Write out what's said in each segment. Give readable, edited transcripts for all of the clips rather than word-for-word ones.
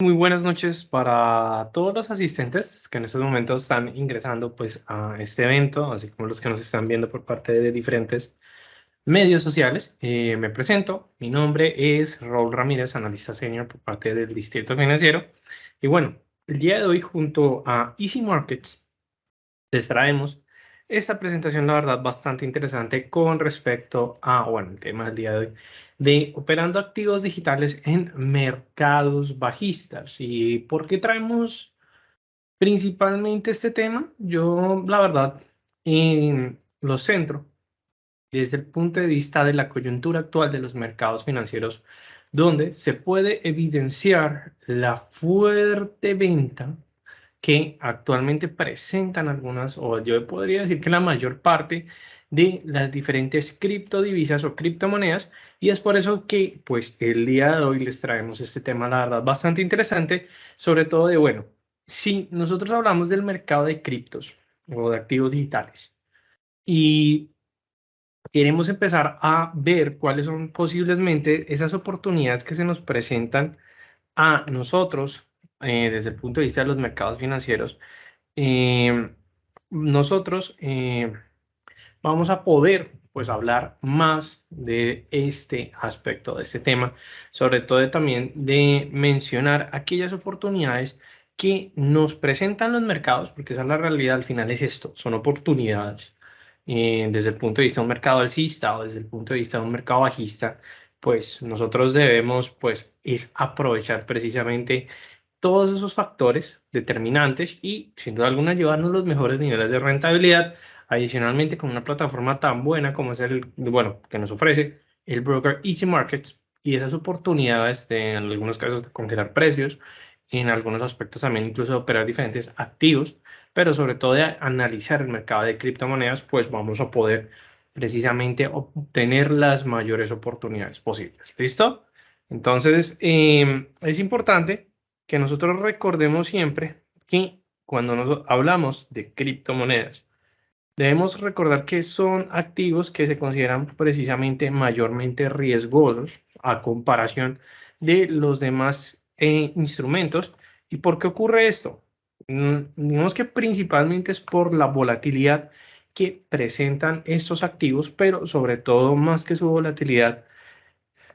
Muy buenas noches para todos los asistentes que en estos momentos están ingresando pues a este evento, así como los que nos están viendo por parte de diferentes medios sociales. Me presento, mi nombre es Raúl Ramírez, analista senior por parte del Distrito Financiero. Y bueno, el día de hoy junto a Easy Markets les traemos esta presentación, la verdad, bastante interesante con respecto a, bueno, el tema del día de hoy, de operando activos digitales en mercados bajistas. ¿Y por qué traemos principalmente este tema? Yo, la verdad, lo centro desde el punto de vista de la coyuntura actual de los mercados financieros, donde se puede evidenciar la fuerte venta que actualmente presentan algunas, o yo podría decir que la mayor parte de las diferentes criptodivisas o criptomonedas, y es por eso que pues el día de hoy les traemos este tema, la verdad, bastante interesante, sobre todo de, bueno, si nosotros hablamos del mercado de criptos o de activos digitales y queremos empezar a ver cuáles son posiblemente esas oportunidades que se nos presentan a nosotros desde el punto de vista de los mercados financieros. eh, Nosotros vamos a poder pues hablar más de este aspecto, de este tema, sobre todo también de mencionar aquellas oportunidades que nos presentan los mercados, porque esa es la realidad, al final es esto, son oportunidades. Desde el punto de vista de un mercado alcista o desde el punto de vista de un mercado bajista, pues nosotros debemos pues es aprovechar precisamente todos esos factores determinantes y sin duda alguna llevarnos los mejores niveles de rentabilidad. Adicionalmente, con una plataforma tan buena como es bueno, que nos ofrece el broker Easy Markets y esas oportunidades de, en algunos casos, de congelar precios, en algunos aspectos también incluso de operar diferentes activos, pero sobre todo de analizar el mercado de criptomonedas, pues vamos a poder precisamente obtener las mayores oportunidades posibles. ¿Listo? Entonces, es importante que nosotros recordemos siempre que cuando nos hablamos de criptomonedas, debemos recordar que son activos que se consideran precisamente mayormente riesgosos a comparación de los demás instrumentos. ¿Y por qué ocurre esto? Digamos que principalmente es por la volatilidad que presentan estos activos, pero sobre todo más que su volatilidad,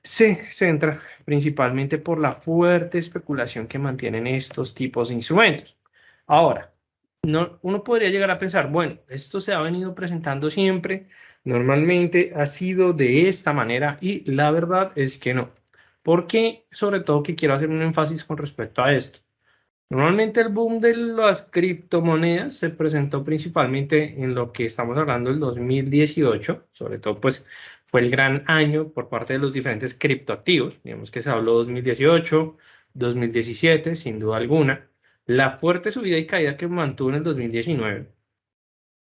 se centra principalmente por la fuerte especulación que mantienen estos tipos de instrumentos. Ahora, uno podría llegar a pensar, bueno, esto se ha venido presentando siempre, normalmente ha sido de esta manera y la verdad es que no. Porque, sobre todo, que quiero hacer un énfasis con respecto a esto. Normalmente el boom de las criptomonedas se presentó principalmente en lo que estamos hablando del 2018, sobre todo pues fue el gran año por parte de los diferentes criptoactivos, digamos que se habló 2018, 2017, sin duda alguna, la fuerte subida y caída que mantuvo en el 2019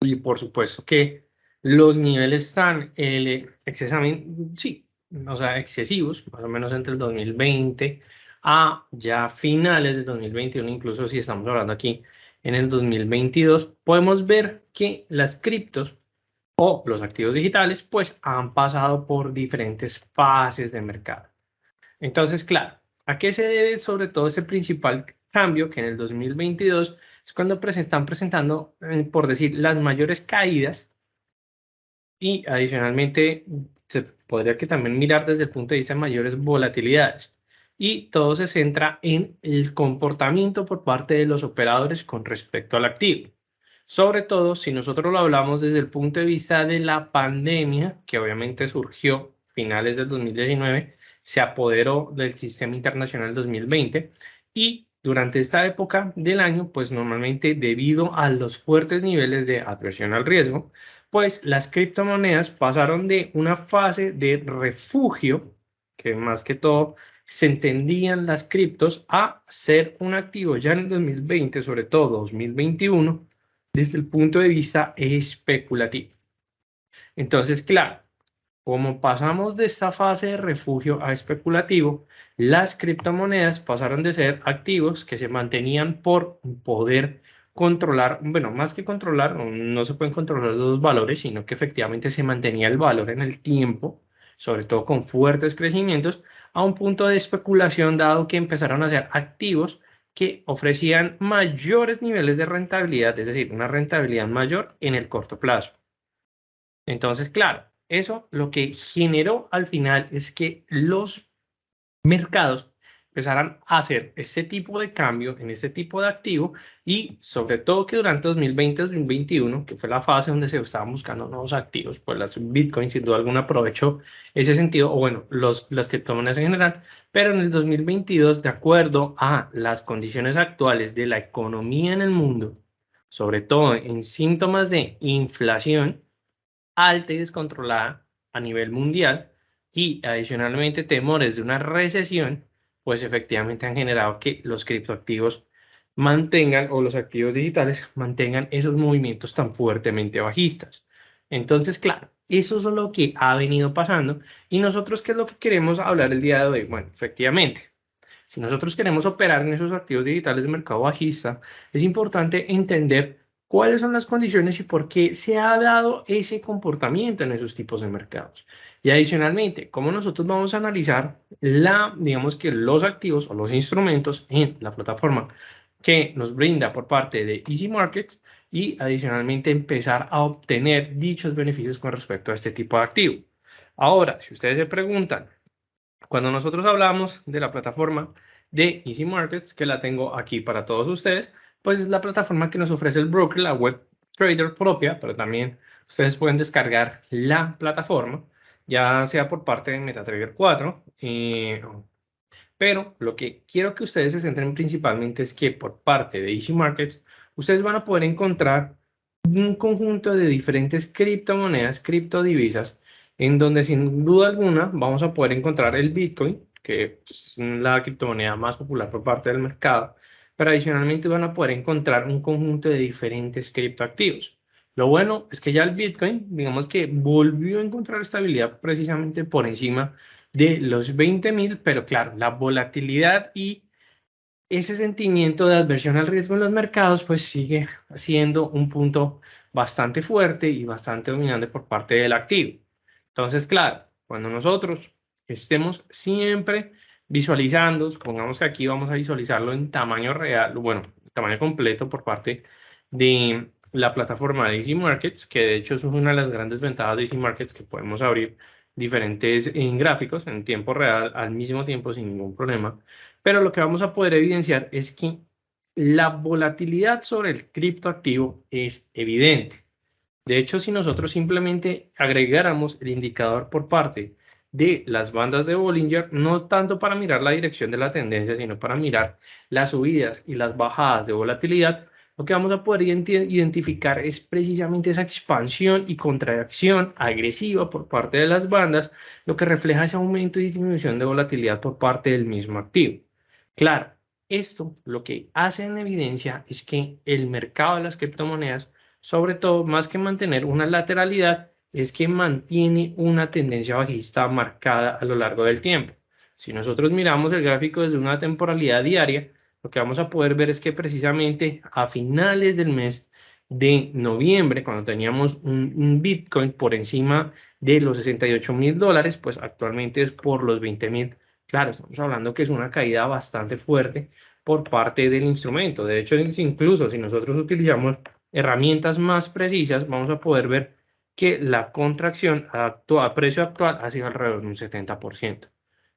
y por supuesto que los niveles están excesivamente, sí, o sea, excesivos, más o menos entre el 2020 a ya finales del 2021, incluso si estamos hablando aquí en el 2022, podemos ver que las criptos o los activos digitales pues han pasado por diferentes fases de mercado. Entonces, claro, ¿a qué se debe sobre todo ese principal cambio que en el 2022 es cuando están presentando, por decir, las mayores caídas y adicionalmente se podría que también mirar desde el punto de vista de mayores volatilidades? Y todo se centra en el comportamiento por parte de los operadores con respecto al activo. Sobre todo si nosotros lo hablamos desde el punto de vista de la pandemia, que obviamente surgió finales del 2019, se apoderó del sistema internacional 2020 y durante esta época del año, pues normalmente debido a los fuertes niveles de adversión al riesgo, pues las criptomonedas pasaron de una fase de refugio, que más que todo se entendían las criptos, a ser un activo ya en el 2020, sobre todo 2021, desde el punto de vista especulativo. Entonces, claro, como pasamos de esta fase de refugio a especulativo, las criptomonedas pasaron de ser activos que se mantenían por poder controlar, bueno, más que controlar, no se pueden controlar los valores, sino que efectivamente se mantenía el valor en el tiempo, sobre todo con fuertes crecimientos, a un punto de especulación, dado que empezaron a ser activos que ofrecían mayores niveles de rentabilidad, es decir, una rentabilidad mayor en el corto plazo. Entonces, claro, eso lo que generó al final es que los mercados empezaran a hacer este tipo de cambio en este tipo de activo y sobre todo que durante 2020-2021, que fue la fase donde se estaban buscando nuevos activos, pues las Bitcoin sin duda alguna aprovechó ese sentido, o bueno, las criptomonedas en general, pero en el 2022, de acuerdo a las condiciones actuales de la economía en el mundo, sobre todo en síntomas de inflación alta y descontrolada a nivel mundial y adicionalmente temores de una recesión, pues efectivamente han generado que los criptoactivos mantengan o los activos digitales mantengan esos movimientos tan fuertemente bajistas. Entonces, claro, eso es lo que ha venido pasando y nosotros, ¿qué es lo que queremos hablar el día de hoy? Bueno, efectivamente, si nosotros queremos operar en esos activos digitales de mercado bajista, es importante entender cuáles son las condiciones y por qué se ha dado ese comportamiento en esos tipos de mercados. Y adicionalmente, cómo nosotros vamos a analizar digamos que los activos o los instrumentos en la plataforma que nos brinda por parte de Easy Markets y adicionalmente empezar a obtener dichos beneficios con respecto a este tipo de activo. Ahora, si ustedes se preguntan, cuando nosotros hablamos de la plataforma de Easy Markets, que la tengo aquí para todos ustedes, pues es la plataforma que nos ofrece el broker, la web trader propia, pero también ustedes pueden descargar la plataforma, ya sea por parte de MetaTrader 4. Pero lo que quiero que ustedes se centren principalmente es que por parte de Easy Markets, ustedes van a poder encontrar un conjunto de diferentes criptomonedas, criptodivisas, en donde sin duda alguna vamos a poder encontrar el Bitcoin, que es la criptomoneda más popular por parte del mercado, pero adicionalmente van a poder encontrar un conjunto de diferentes criptoactivos. Lo bueno es que ya el Bitcoin, digamos que volvió a encontrar estabilidad precisamente por encima de los 20.000, pero claro, la volatilidad y ese sentimiento de adversión al riesgo en los mercados, pues sigue siendo un punto bastante fuerte y bastante dominante por parte del activo. Entonces, claro, cuando nosotros estemos siempre visualizando, supongamos que aquí vamos a visualizarlo en tamaño real, bueno, tamaño completo por parte de la plataforma de Easy Markets, que de hecho es una de las grandes ventajas de Easy Markets, que podemos abrir diferentes gráficos en tiempo real al mismo tiempo sin ningún problema. Pero lo que vamos a poder evidenciar es que la volatilidad sobre el criptoactivo es evidente. De hecho, si nosotros simplemente agregáramos el indicador por parte de las bandas de Bollinger, no tanto para mirar la dirección de la tendencia, sino para mirar las subidas y las bajadas de volatilidad, lo que vamos a poder identificar es precisamente esa expansión y contracción agresiva por parte de las bandas, lo que refleja ese aumento y disminución de volatilidad por parte del mismo activo. Claro, esto lo que hace en evidencia es que el mercado de las criptomonedas, sobre todo, más que mantener una lateralidad, es que mantiene una tendencia bajista marcada a lo largo del tiempo. Si nosotros miramos el gráfico desde una temporalidad diaria, lo que vamos a poder ver es que precisamente a finales del mes de noviembre, cuando teníamos un Bitcoin por encima de los $68.000, pues actualmente es por los 20.000. Claro, estamos hablando que es una caída bastante fuerte por parte del instrumento. De hecho, incluso si nosotros utilizamos herramientas más precisas, vamos a poder ver que la contracción a precio actual ha sido alrededor de un 70%.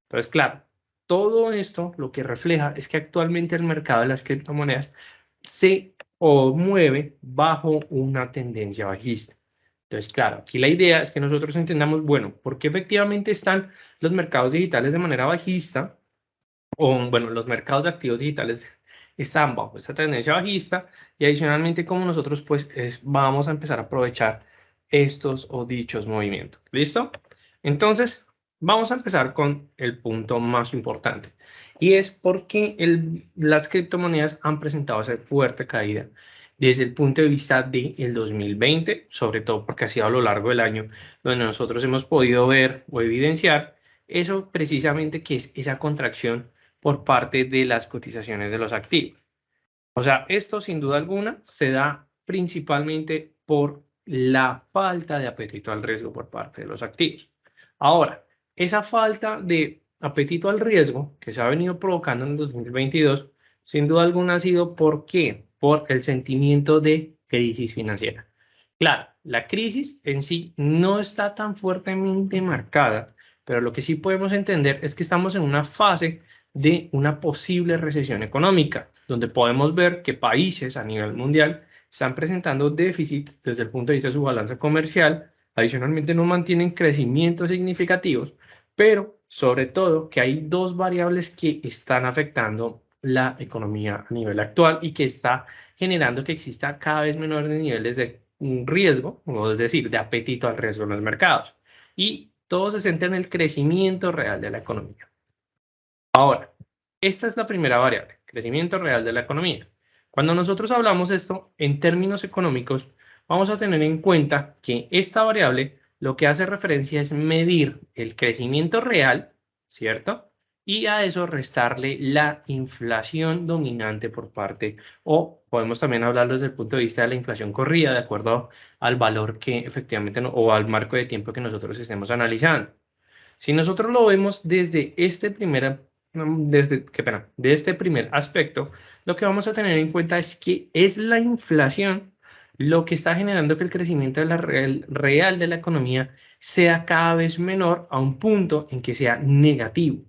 Entonces, claro, todo esto lo que refleja es que actualmente el mercado de las criptomonedas se mueve bajo una tendencia bajista. Entonces, claro, aquí la idea es que nosotros entendamos, bueno, por qué efectivamente están los mercados digitales de manera bajista, o bueno, los mercados de activos digitales están bajo esta tendencia bajista y adicionalmente como nosotros pues vamos a empezar a aprovechar estos o dichos movimientos. ¿Listo? Entonces, vamos a empezar con el punto más importante y es por qué las criptomonedas han presentado esa fuerte caída desde el punto de vista del 2020, sobre todo porque ha sido a lo largo del año donde nosotros hemos podido ver o evidenciar eso precisamente que es esa contracción por parte de las cotizaciones de los activos. O sea, esto sin duda alguna se da principalmente por la falta de apetito al riesgo por parte de los activos. Ahora, esa falta de apetito al riesgo que se ha venido provocando en el 2022, sin duda alguna ha sido ¿por qué? Por el sentimiento de crisis financiera. Claro, la crisis en sí no está tan fuertemente marcada, pero lo que sí podemos entender es que estamos en una fase de una posible recesión económica, donde podemos ver que países a nivel mundial están presentando déficits desde el punto de vista de su balanza comercial, adicionalmente no mantienen crecimientos significativos, pero sobre todo que hay dos variables que están afectando la economía a nivel actual y que está generando que exista cada vez menores niveles de riesgo, o es decir, de apetito al riesgo en los mercados. Y todo se centra en el crecimiento real de la economía. Ahora, esta es la primera variable, crecimiento real de la economía. Cuando nosotros hablamos esto en términos económicos, vamos a tener en cuenta que esta variable lo que hace referencia es medir el crecimiento real, ¿cierto? Y a eso restarle la inflación dominante por parte, o podemos también hablarlo desde el punto de vista de la inflación corrida, de acuerdo al valor que efectivamente, o al marco de tiempo que nosotros estemos analizando. Si nosotros lo vemos desde este primer, de este primer aspecto, lo que vamos a tener en cuenta es que es la inflación lo que está generando que el crecimiento de la real de la economía sea cada vez menor a un punto en que sea negativo.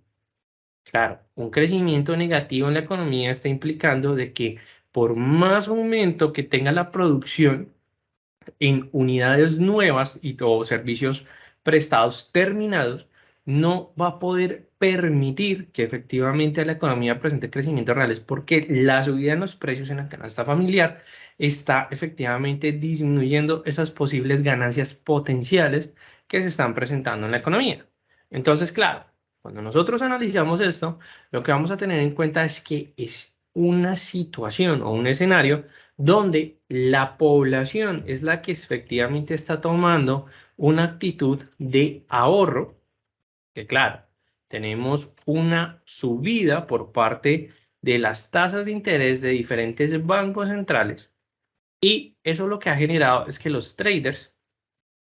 Claro, un crecimiento negativo en la economía está implicando de que por más aumento que tenga la producción en unidades nuevas y todos servicios prestados terminados, no va a poder permitir que efectivamente la economía presente crecimientos reales porque la subida en los precios en la canasta familiar está efectivamente disminuyendo esas posibles ganancias potenciales que se están presentando en la economía. Entonces, claro, cuando nosotros analizamos esto, lo que vamos a tener en cuenta es que es una situación o un escenario donde la población es la que efectivamente está tomando una actitud de ahorro, que claro, tenemos una subida por parte de las tasas de interés de diferentes bancos centrales y eso lo que ha generado es que los traders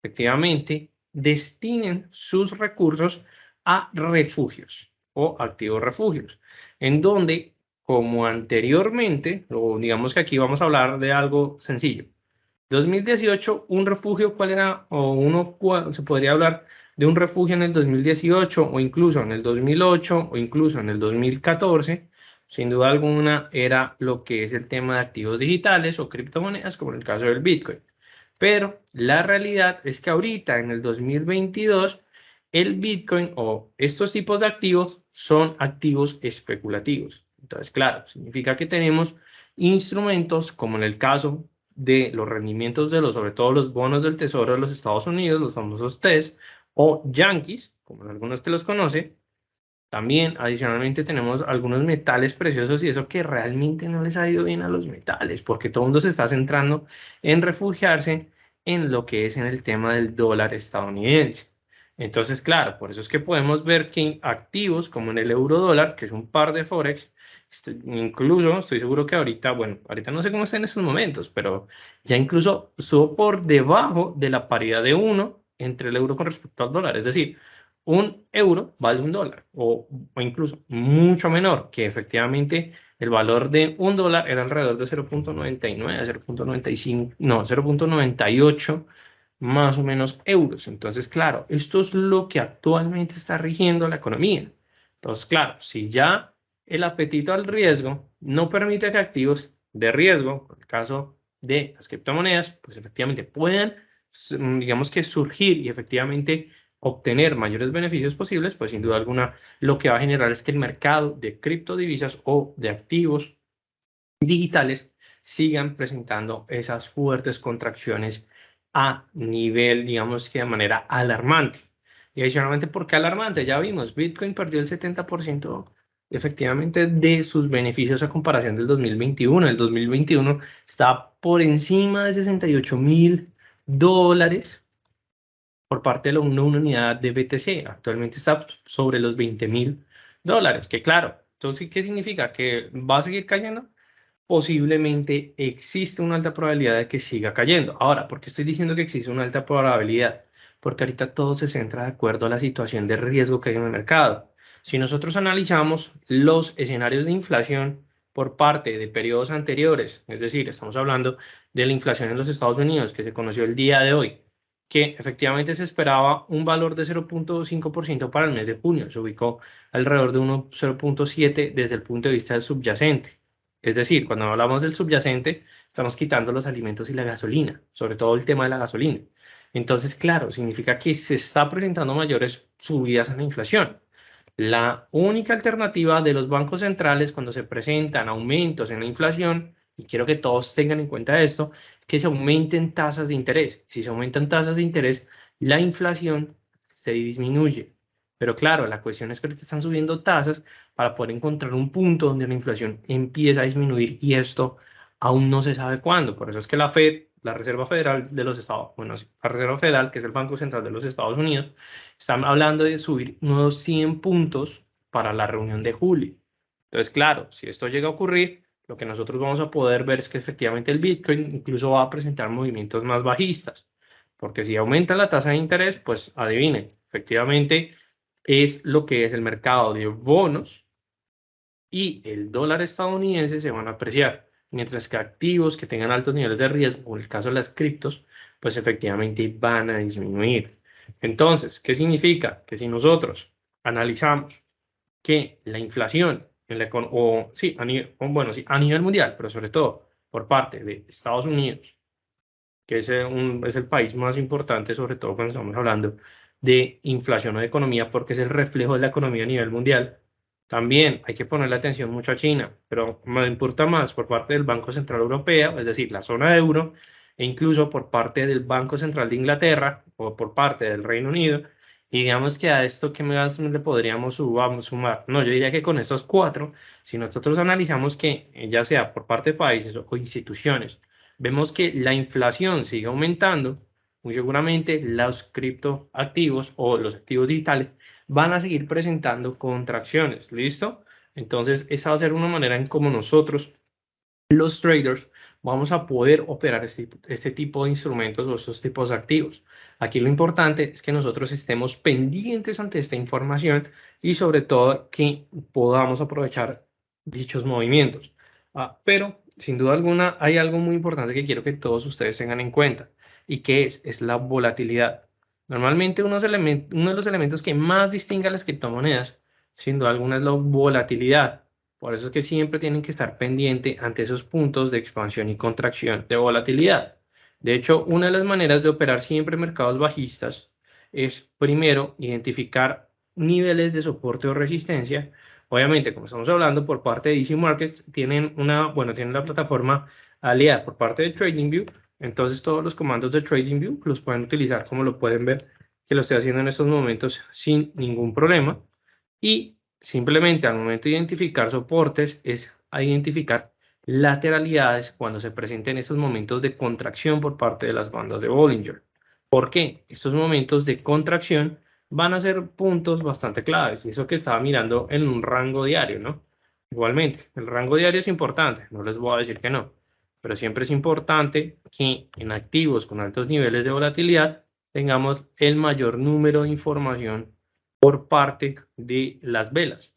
efectivamente destinen sus recursos a refugios o activos refugios, en donde, como anteriormente, o digamos que aquí vamos a hablar de algo sencillo. 2018, un refugio, ¿cuál era? O uno se podría hablar de un refugio en el 2018 o incluso en el 2008 o incluso en el 2014. Sin duda alguna era lo que es el tema de activos digitales o criptomonedas, como en el caso del Bitcoin. Pero la realidad es que ahorita en el 2022 el Bitcoin o estos tipos de activos son activos especulativos. Entonces, claro, significa que tenemos instrumentos como en el caso de los rendimientos de sobre todo los bonos del Tesoro de los Estados Unidos, los famosos TES, o Yankees, como algunos que los conocen. También, adicionalmente, tenemos algunos metales preciosos y eso que realmente no les ha ido bien a los metales, porque todo el mundo se está centrando en refugiarse en lo que es en el tema del dólar estadounidense. Entonces, claro, por eso es que podemos ver que activos como en el euro dólar, que es un par de Forex, incluso estoy seguro que ahorita, bueno, ahorita no sé cómo está en estos momentos, pero ya incluso estuvo por debajo de la paridad de 1 entre el euro con respecto al dólar. Es decir, un euro vale un dólar o incluso mucho menor, que efectivamente el valor de un dólar era alrededor de 0.99, 0.95, no, 0.98 más o menos euros. Entonces, claro, esto es lo que actualmente está rigiendo la economía. Entonces, claro, si ya el apetito al riesgo no permite que activos de riesgo, en el caso de las criptomonedas, pues efectivamente puedan, digamos que surgir y efectivamente obtener mayores beneficios posibles, pues sin duda alguna lo que va a generar es que el mercado de criptodivisas o de activos digitales sigan presentando esas fuertes contracciones a nivel, digamos que de manera alarmante. Y adicionalmente, ¿por qué alarmante? Ya vimos, Bitcoin perdió el 70% efectivamente de sus beneficios a comparación del 2021. El 2021 está por encima de $68.000 por parte de una unidad de BTC. Actualmente está sobre los $20.000. Que claro, entonces, ¿qué significa? ¿Que va a seguir cayendo? Posiblemente existe una alta probabilidad de que siga cayendo. Ahora, ¿por qué estoy diciendo que existe una alta probabilidad? Porque ahorita todo se centra de acuerdo a la situación de riesgo que hay en el mercado. Si nosotros analizamos los escenarios de inflación por parte de periodos anteriores, es decir, estamos hablando de la inflación en los Estados Unidos que se conoció el día de hoy, que efectivamente se esperaba un valor de 0.5% para el mes de junio, se ubicó alrededor de 0.7 desde el punto de vista del subyacente. Es decir, cuando hablamos del subyacente, estamos quitando los alimentos y la gasolina, sobre todo el tema de la gasolina. Entonces, claro, significa que se está presentando mayores subidas en la inflación. La única alternativa de los bancos centrales cuando se presentan aumentos en la inflación, y quiero que todos tengan en cuenta esto, que se aumenten tasas de interés. Si se aumentan tasas de interés, la inflación se disminuye. Pero claro, la cuestión es que ahorita están subiendo tasas para poder encontrar un punto donde la inflación empieza a disminuir y esto aún no se sabe cuándo. Por eso es que la Fed, la Reserva Federal de los Estados, bueno, sí, la Reserva Federal, que es el Banco Central de los Estados Unidos, están hablando de subir unos 100 puntos para la reunión de julio. Entonces, claro, si esto llega a ocurrir, lo que nosotros vamos a poder ver es que efectivamente el Bitcoin incluso va a presentar movimientos más bajistas. Porque si aumenta la tasa de interés, pues adivinen, efectivamente es lo que es el mercado de bonos y el dólar estadounidense se van a apreciar, mientras que activos que tengan altos niveles de riesgo, como el caso de las criptos, pues efectivamente van a disminuir. Entonces, ¿qué significa? Que si nosotros analizamos que la inflación en la, o, sí, a nivel, bueno, sí, a nivel mundial, pero sobre todo por parte de Estados Unidos, que es el país más importante, sobre todo cuando estamos hablando de inflación o de economía, porque es el reflejo de la economía a nivel mundial. También hay que ponerle atención mucho a China, pero me importa más por parte del Banco Central Europeo, es decir, la zona euro, e incluso por parte del Banco Central de Inglaterra o por parte del Reino Unido. Y digamos que a esto, ¿qué más le podríamos sumar? No, yo diría que con estos cuatro, si nosotros analizamos que ya sea por parte de países o instituciones, vemos que la inflación sigue aumentando, muy seguramente los criptoactivos o los activos digitales van a seguir presentando contracciones, ¿listo? Entonces, esa va a ser una manera en cómo nosotros, los traders, vamos a poder operar este tipo de instrumentos o estos tipos de activos. Aquí lo importante es que nosotros estemos pendientes ante esta información y sobre todo que podamos aprovechar dichos movimientos. Pero, sin duda alguna, hay algo muy importante que quiero que todos ustedes tengan en cuenta y que es la volatilidad. Normalmente uno de los elementos que más distingue a las criptomonedas, sin duda alguna, es la volatilidad. Por eso es que siempre tienen que estar pendiente ante esos puntos de expansión y contracción de volatilidad. De hecho, una de las maneras de operar siempre mercados bajistas es primero identificar niveles de soporte o resistencia. Obviamente, como estamos hablando por parte de Easy Markets, tienen la plataforma aliada por parte de TradingView. Entonces, todos los comandos de TradingView los pueden utilizar, como lo pueden ver, que lo estoy haciendo en estos momentos sin ningún problema. Y simplemente al momento de identificar soportes es a identificar lateralidades cuando se presenten estos momentos de contracción por parte de las bandas de Bollinger. ¿Por qué? Estos momentos de contracción van a ser puntos bastante claves. Y eso que estaba mirando en un rango diario, ¿no? Igualmente, el rango diario es importante, no les voy a decir que no, pero siempre es importante que en activos con altos niveles de volatilidad tengamos el mayor número de información por parte de las velas.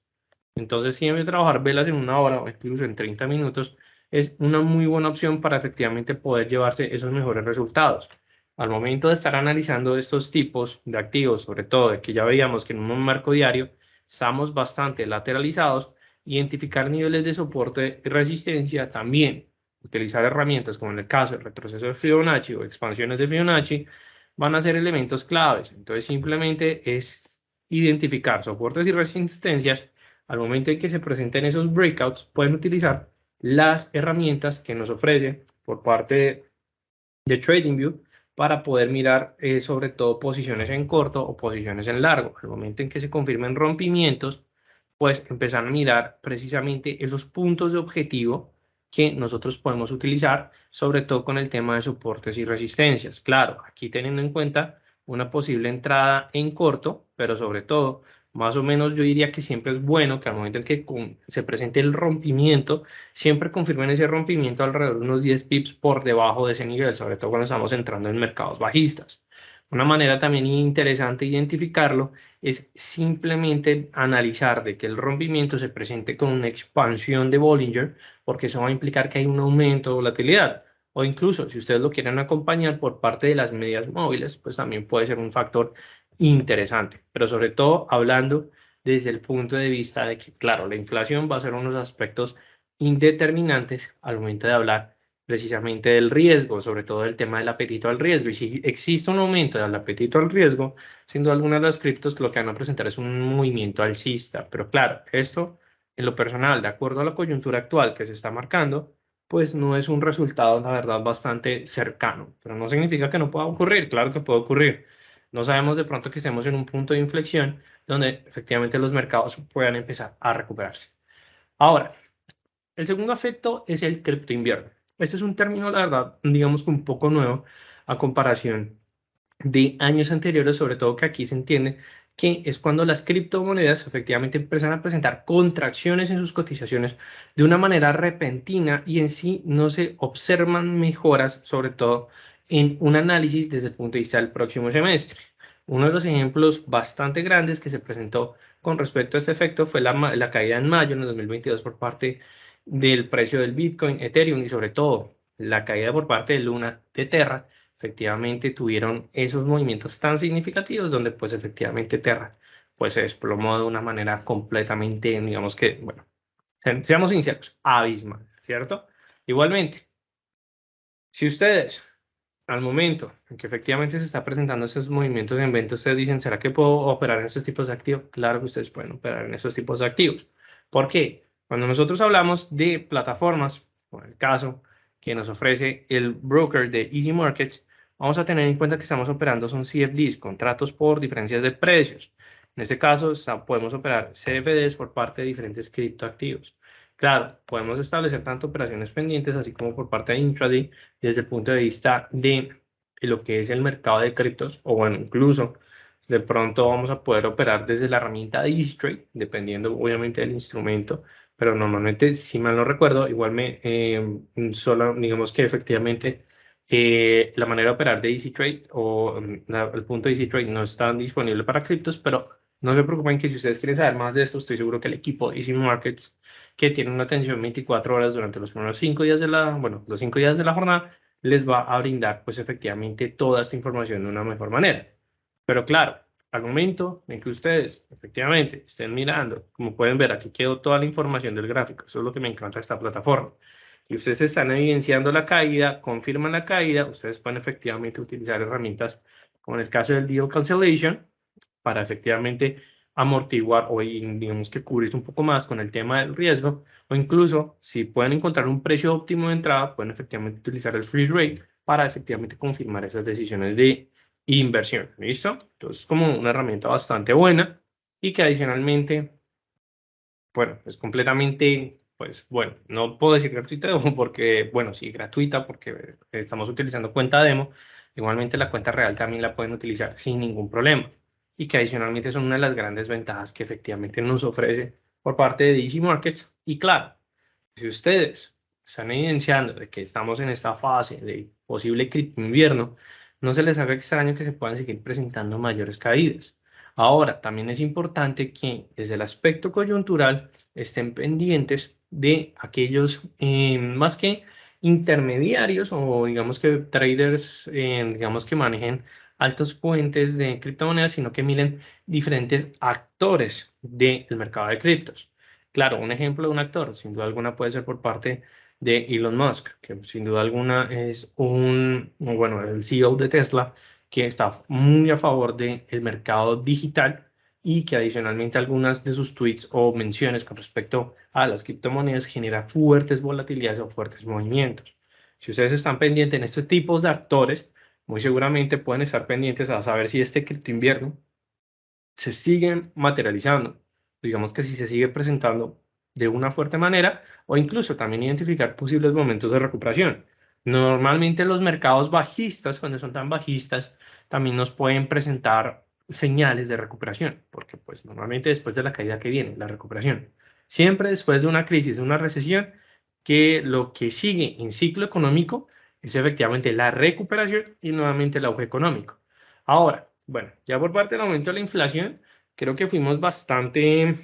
Entonces, siempre trabajar velas en una hora o incluso en 30 minutos es una muy buena opción para efectivamente poder llevarse esos mejores resultados. Al momento de estar analizando estos tipos de activos, sobre todo de que ya veíamos que en un marco diario estamos bastante lateralizados, identificar niveles de soporte y resistencia también, utilizar herramientas como en el caso del retroceso de Fibonacci o expansiones de Fibonacci, van a ser elementos claves. Entonces, simplemente es identificar soportes y resistencias. Al momento en que se presenten esos breakouts, pueden utilizar las herramientas que nos ofrece por parte de TradingView para poder mirar sobre todo posiciones en corto o posiciones en largo. Al momento en que se confirmen rompimientos, pues empezar a mirar precisamente esos puntos de objetivo que nosotros podemos utilizar, sobre todo con el tema de soportes y resistencias. Claro, aquí teniendo en cuenta una posible entrada en corto, pero sobre todo, más o menos yo diría que siempre es bueno que al momento en que se presente el rompimiento, siempre confirmen ese rompimiento alrededor de unos 10 pips por debajo de ese nivel, sobre todo cuando estamos entrando en mercados bajistas. Una manera también interesante de identificarlo es simplemente analizar de que el rompimiento se presente con una expansión de Bollinger, porque eso va a implicar que hay un aumento de volatilidad. O incluso, si ustedes lo quieren acompañar por parte de las medias móviles, pues también puede ser un factor interesante. Pero sobre todo hablando desde el punto de vista de que, claro, la inflación va a ser unos aspectos indeterminantes al momento de hablar precisamente del riesgo, sobre todo el tema del apetito al riesgo. Y si existe un aumento del apetito al riesgo, sin duda alguna las criptos lo que van a presentar es un movimiento alcista. Pero claro, esto en lo personal, de acuerdo a la coyuntura actual que se está marcando, pues no es un resultado, la verdad, bastante cercano. Pero no significa que no pueda ocurrir, claro que puede ocurrir. No sabemos de pronto que estemos en un punto de inflexión donde efectivamente los mercados puedan empezar a recuperarse. Ahora, el segundo efecto es el cripto invierno. Este es un término, la verdad, digamos que un poco nuevo a comparación de años anteriores, sobre todo que aquí se entiende que es cuando las criptomonedas efectivamente empiezan a presentar contracciones en sus cotizaciones de una manera repentina y en sí no se observan mejoras, sobre todo en un análisis desde el punto de vista del próximo semestre. Uno de los ejemplos bastante grandes que se presentó con respecto a este efecto fue la caída en mayo en el 2022 por parte del precio del Bitcoin, Ethereum y sobre todo la caída por parte de Luna, de Terra, efectivamente tuvieron esos movimientos tan significativos donde pues efectivamente Terra pues se desplomó de una manera completamente, digamos que, bueno, seamos sinceros, abismal, ¿cierto? Igualmente, si ustedes al momento en que efectivamente se está presentando esos movimientos en venta, ustedes dicen, ¿será que puedo operar en esos tipos de activos? Claro que ustedes pueden operar en esos tipos de activos. ¿Por qué? Cuando nosotros hablamos de plataformas, por el caso que nos ofrece el broker de Easy Markets, vamos a tener en cuenta que estamos operando son CFDs, contratos por diferencias de precios. En este caso, podemos operar CFDs por parte de diferentes criptoactivos. Claro, podemos establecer tanto operaciones pendientes, así como por parte de intraday, desde el punto de vista de lo que es el mercado de criptos, o bueno, incluso de pronto vamos a poder operar desde la herramienta de EasyTrade, dependiendo obviamente del instrumento, pero normalmente, si mal no recuerdo, igual solo, digamos que efectivamente la manera de operar de EasyTrade o el punto de EasyTrade no está disponible para criptos, pero no se preocupen que si ustedes quieren saber más de esto, estoy seguro que el equipo de Easy Markets, que tiene una atención 24 horas durante los primeros 5 días de los 5 días de la jornada, les va a brindar pues efectivamente toda esta información de una mejor manera. Pero claro, al momento en que ustedes efectivamente estén mirando, como pueden ver, aquí quedó toda la información del gráfico, eso es lo que me encanta de esta plataforma. Y ustedes están evidenciando la caída, confirman la caída, ustedes pueden efectivamente utilizar herramientas como en el caso del deal cancellation para efectivamente amortiguar o digamos que cubrirse un poco más con el tema del riesgo, o incluso si pueden encontrar un precio óptimo de entrada, pueden efectivamente utilizar el free rate para efectivamente confirmar esas decisiones de inversión. ¿Listo? Entonces, como una herramienta bastante buena y que adicionalmente, bueno, es completamente, pues bueno, no puedo decir gratuita porque, bueno, sí, gratuita porque estamos utilizando cuenta demo. Igualmente la cuenta real también la pueden utilizar sin ningún problema y que adicionalmente son una de las grandes ventajas que efectivamente nos ofrece por parte de Easy Markets. Y claro, si ustedes están evidenciando de que estamos en esta fase de posible cripto invierno, no se les haga extraño que se puedan seguir presentando mayores caídas. Ahora, también es importante que desde el aspecto coyuntural estén pendientes de aquellos más que intermediarios o digamos que traders, digamos que manejen altos puentes de criptomonedas, sino que miren diferentes actores del mercado de criptos. Claro, un ejemplo de un actor, sin duda alguna, puede ser por parte de Elon Musk, que sin duda alguna es bueno, el CEO de Tesla, que está muy a favor del mercado digital y que adicionalmente algunas de sus tweets o menciones con respecto a las criptomonedas genera fuertes volatilidades o fuertes movimientos. Si ustedes están pendientes en estos tipos de actores, muy seguramente pueden estar pendientes a saber si este cripto invierno se sigue materializando, digamos que si se sigue presentando de una fuerte manera o incluso también identificar posibles momentos de recuperación. Normalmente los mercados bajistas, cuando son tan bajistas, también nos pueden presentar señales de recuperación, porque pues normalmente después de la caída que viene, la recuperación. Siempre después de una crisis, de una recesión, que lo que sigue en ciclo económico es efectivamente la recuperación y nuevamente el auge económico. Ahora, bueno, ya por parte del aumento de la inflación, creo que fuimos bastante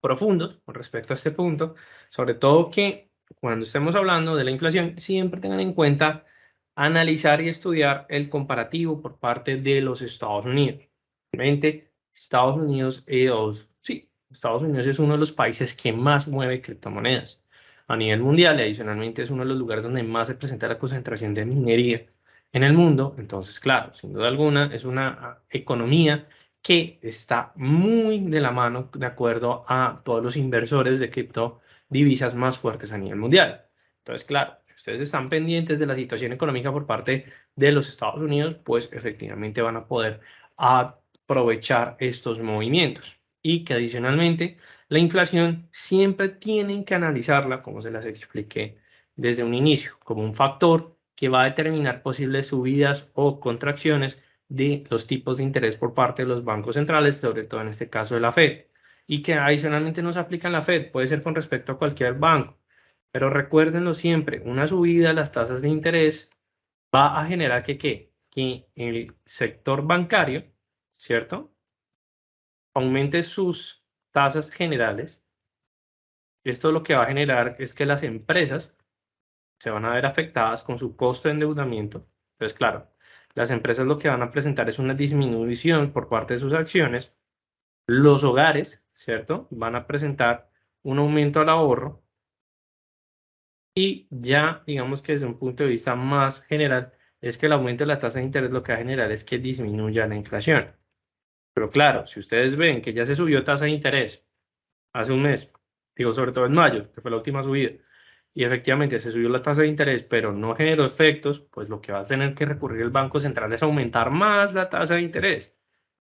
profundos con respecto a este punto, sobre todo que cuando estemos hablando de la inflación, siempre tengan en cuenta analizar y estudiar el comparativo por parte de los Estados Unidos. Realmente, Estados Unidos, sí, Estados Unidos es uno de los países que más mueve criptomonedas a nivel mundial y adicionalmente es uno de los lugares donde más se presenta la concentración de minería en el mundo. Entonces, claro, sin duda alguna, es una economía que está muy de la mano de acuerdo a todos los inversores de criptodivisas más fuertes a nivel mundial. Entonces, claro, si ustedes están pendientes de la situación económica por parte de los Estados Unidos, pues efectivamente van a poder aprovechar estos movimientos. Y que adicionalmente la inflación siempre tienen que analizarla, como se las expliqué desde un inicio, como un factor que va a determinar posibles subidas o contracciones de los tipos de interés por parte de los bancos centrales, sobre todo en este caso de la Fed, y que adicionalmente no se aplica en la Fed, puede ser con respecto a cualquier banco. Pero recuérdenlo siempre, una subida de las tasas de interés va a generar que el sector bancario, ¿cierto?, aumente sus tasas generales. Esto lo que va a generar es que las empresas se van a ver afectadas con su costo de endeudamiento. Entonces, claro, las empresas lo que van a presentar es una disminución por parte de sus acciones. Los hogares, ¿cierto?, van a presentar un aumento al ahorro. Y ya, digamos que desde un punto de vista más general, es que el aumento de la tasa de interés lo que va a generar es que disminuya la inflación. Pero claro, si ustedes ven que ya se subió tasa de interés hace un mes, digo sobre todo en mayo, que fue la última subida, y efectivamente se subió la tasa de interés, pero no generó efectos, pues lo que va a tener que recurrir el Banco Central es aumentar más la tasa de interés.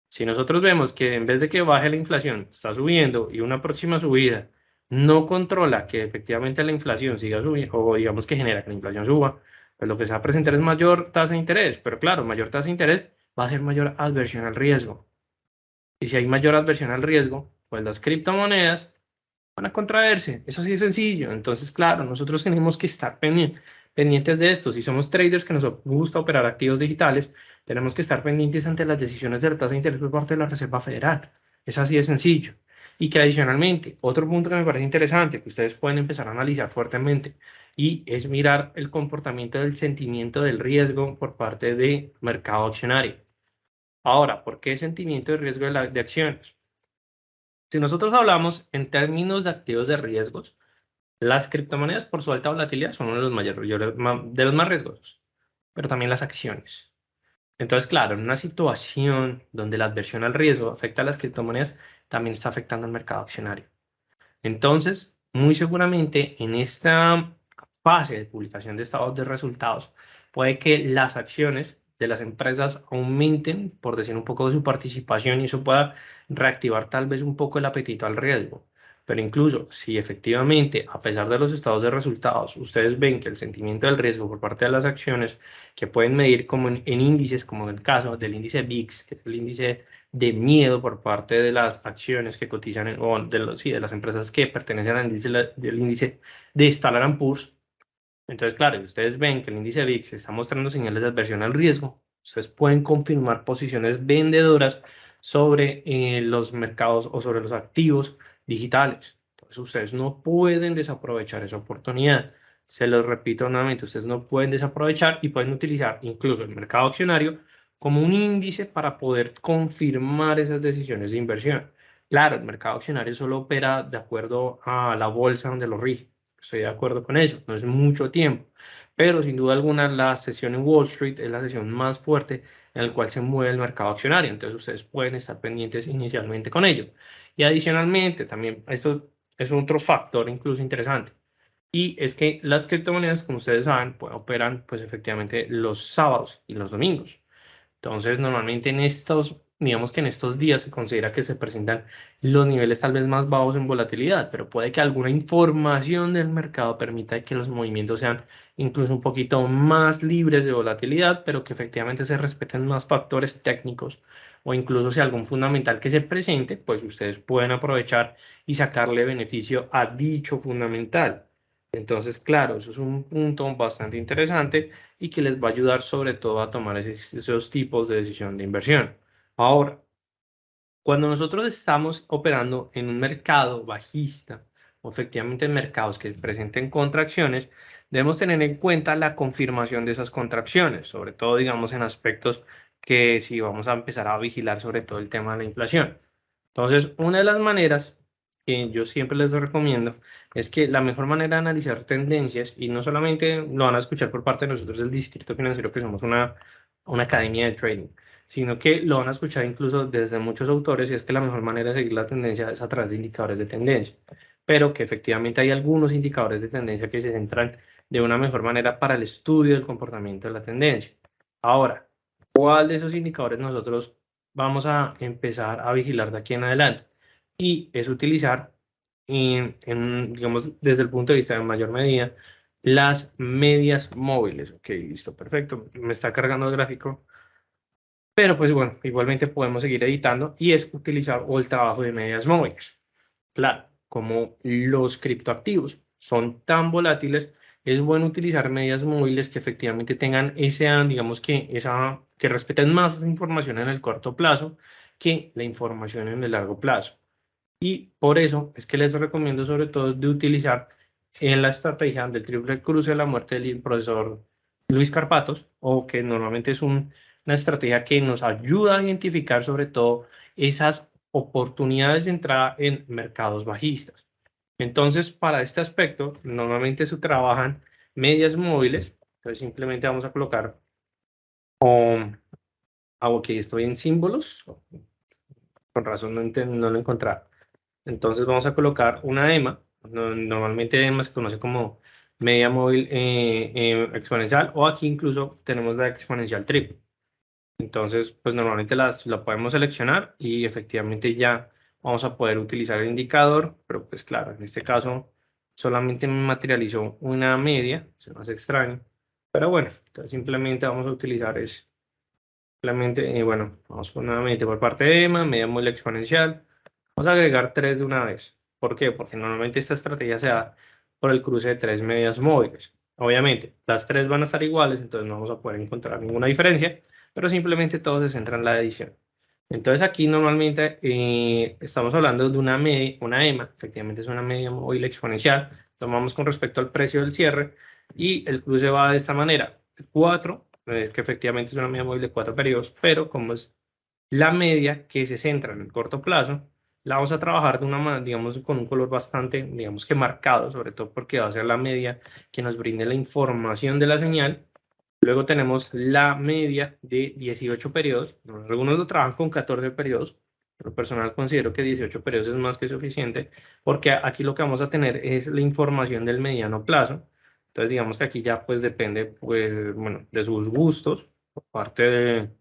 Si nosotros vemos que en vez de que baje la inflación, está subiendo y una próxima subida no controla que efectivamente la inflación siga subiendo, o digamos que genera que la inflación suba, pues lo que se va a presentar es mayor tasa de interés. Pero claro, mayor tasa de interés va a ser mayor adversión al riesgo. Y si hay mayor adversión al riesgo, pues las criptomonedas van a contraerse. Eso sí es sencillo. Entonces, claro, nosotros tenemos que estar pendientes de esto. Si somos traders que nos gusta operar activos digitales, tenemos que estar pendientes ante las decisiones de la tasa de interés por parte de la Reserva Federal. Es así de sencillo. Y que adicionalmente, otro punto que me parece interesante, que ustedes pueden empezar a analizar fuertemente, y es mirar el comportamiento del sentimiento del riesgo por parte del mercado accionario. Ahora, ¿por qué sentimiento de riesgo de acciones? Si nosotros hablamos en términos de activos de riesgos, las criptomonedas por su alta volatilidad son uno de los de los más riesgosos, pero también las acciones. Entonces, claro, en una situación donde la adversión al riesgo afecta a las criptomonedas, también está afectando al mercado accionario. Entonces, muy seguramente en esta fase de publicación de estados de resultados, puede que las acciones de las empresas aumenten, por decir un poco de su participación, y eso pueda reactivar tal vez un poco el apetito al riesgo. Pero incluso si efectivamente, a pesar de los estados de resultados, ustedes ven que el sentimiento del riesgo por parte de las acciones, que pueden medir como en índices, como en el caso del índice VIX, que es el índice de miedo por parte de las acciones que cotizan, o de las empresas que pertenecen al índice, del índice de Standard & Poor's. Entonces, claro, si ustedes ven que el índice VIX está mostrando señales de adversión al riesgo, ustedes pueden confirmar posiciones vendedoras sobre los mercados o sobre los activos digitales. Entonces, ustedes no pueden desaprovechar esa oportunidad. Se los repito nuevamente, ustedes no pueden desaprovechar y pueden utilizar incluso el mercado accionario como un índice para poder confirmar esas decisiones de inversión. Claro, el mercado accionario solo opera de acuerdo a la bolsa donde lo rige. Estoy de acuerdo con eso, no es mucho tiempo, pero sin duda alguna la sesión en Wall Street es la sesión más fuerte en la cual se mueve el mercado accionario, entonces ustedes pueden estar pendientes inicialmente con ello. Y adicionalmente, también esto es otro factor incluso interesante, y es que las criptomonedas, como ustedes saben, pues, operan pues efectivamente los sábados y los domingos. Entonces, normalmente en estos, digamos que en estos días se considera que se presentan los niveles tal vez más bajos en volatilidad, pero puede que alguna información del mercado permita que los movimientos sean incluso un poquito más libres de volatilidad, pero que efectivamente se respeten más factores técnicos, o incluso si algún fundamental que se presente, pues ustedes pueden aprovechar y sacarle beneficio a dicho fundamental. Entonces, claro, eso es un punto bastante interesante y que les va a ayudar sobre todo a tomar esos tipos de decisión de inversión. Ahora, cuando nosotros estamos operando en un mercado bajista o efectivamente en mercados que presenten contracciones, debemos tener en cuenta la confirmación de esas contracciones, sobre todo, digamos, en aspectos que si vamos a empezar a vigilar sobre todo el tema de la inflación. Entonces, una de las maneras que yo siempre les recomiendo es que la mejor manera de analizar tendencias, y no solamente lo van a escuchar por parte de nosotros del Distrito Financiero, que somos una academia de trading, sino que lo van a escuchar incluso desde muchos autores, y es que la mejor manera de seguir la tendencia es a través de indicadores de tendencia, pero que efectivamente hay algunos indicadores de tendencia que se centran de una mejor manera para el estudio del comportamiento de la tendencia. Ahora, ¿cuál de esos indicadores nosotros vamos a empezar a vigilar de aquí en adelante? Y es utilizar, digamos, desde el punto de vista de mayor medida, las medias móviles. Ok, listo, perfecto. Me está cargando el gráfico. Pero pues bueno, igualmente podemos seguir editando y es utilizar o el trabajo de medias móviles. Claro, como los criptoactivos son tan volátiles, es bueno utilizar medias móviles que efectivamente tengan esa, digamos que respeten más la información en el corto plazo que la información en el largo plazo. Y por eso es que les recomiendo sobre todo de utilizar en la estrategia del triple cruce de la muerte del profesor Luis Carpatos, o que normalmente es una estrategia que nos ayuda a identificar sobre todo esas oportunidades de entrada en mercados bajistas. Entonces, para este aspecto, normalmente se trabajan medias móviles. Entonces, simplemente vamos a colocar, ok, estoy en símbolos, con razón no lo encontraba. Entonces vamos a colocar una EMA. Normalmente EMA se conoce como media móvil exponencial, o aquí incluso tenemos la exponencial triple. Entonces, pues normalmente la podemos seleccionar y efectivamente ya vamos a poder utilizar el indicador, pero pues claro, en este caso solamente me materializó una media, se me hace extraño, pero bueno, entonces simplemente vamos a utilizar es simplemente, bueno, vamos nuevamente por parte de EMA, media móvil exponencial. Vamos a agregar 3 de una vez. ¿Por qué? Porque normalmente esta estrategia se da por el cruce de 3 medias móviles. Obviamente, las 3 van a estar iguales, entonces no vamos a poder encontrar ninguna diferencia, pero simplemente todo se centra en la edición. Entonces aquí normalmente estamos hablando de una EMA, efectivamente es una media móvil exponencial. Tomamos con respecto al precio del cierre y el cruce va de esta manera. 4, que efectivamente es una media móvil de 4 periodos, pero como es la media que se centra en el corto plazo, la vamos a trabajar de una manera, digamos, con un color bastante, digamos que marcado, sobre todo porque va a ser la media que nos brinde la información de la señal. Luego tenemos la media de 18 periodos. Algunos lo trabajan con 14 periodos, pero personal considero que 18 periodos es más que suficiente, porque aquí lo que vamos a tener es la información del mediano plazo. Entonces, digamos que aquí ya pues depende, pues, bueno, de sus gustos, por parte del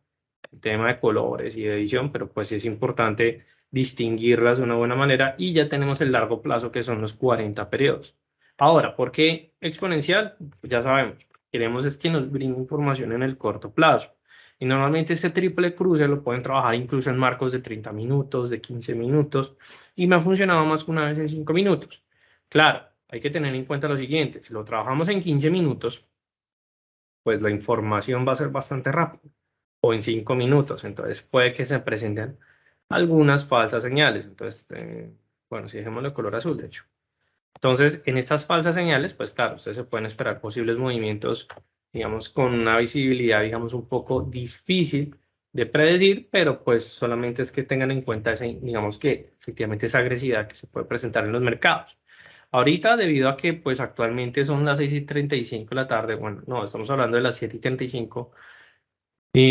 tema de colores y de edición, pero pues sí es importante distinguirlas de una buena manera y ya tenemos el largo plazo que son los 40 periodos. Ahora, ¿por qué exponencial? Ya sabemos, queremos es que nos brinde información en el corto plazo. Y normalmente este triple cruce lo pueden trabajar incluso en marcos de 30 minutos, de 15 minutos, y me ha funcionado más que una vez en 5 minutos. Claro, hay que tener en cuenta lo siguiente, si lo trabajamos en 15 minutos, pues la información va a ser bastante rápida, o en 5 minutos, entonces puede que se presenten algunas falsas señales. Entonces, bueno, si dejemos el color azul, de hecho. Entonces, en estas falsas señales, pues claro, ustedes se pueden esperar posibles movimientos, digamos, con una visibilidad, digamos, un poco difícil de predecir, pero pues solamente es que tengan en cuenta, digamos, que efectivamente esa agresividad que se puede presentar en los mercados. Ahorita, debido a que pues actualmente son las 6:35 de la tarde, bueno, no, estamos hablando de las 7:35,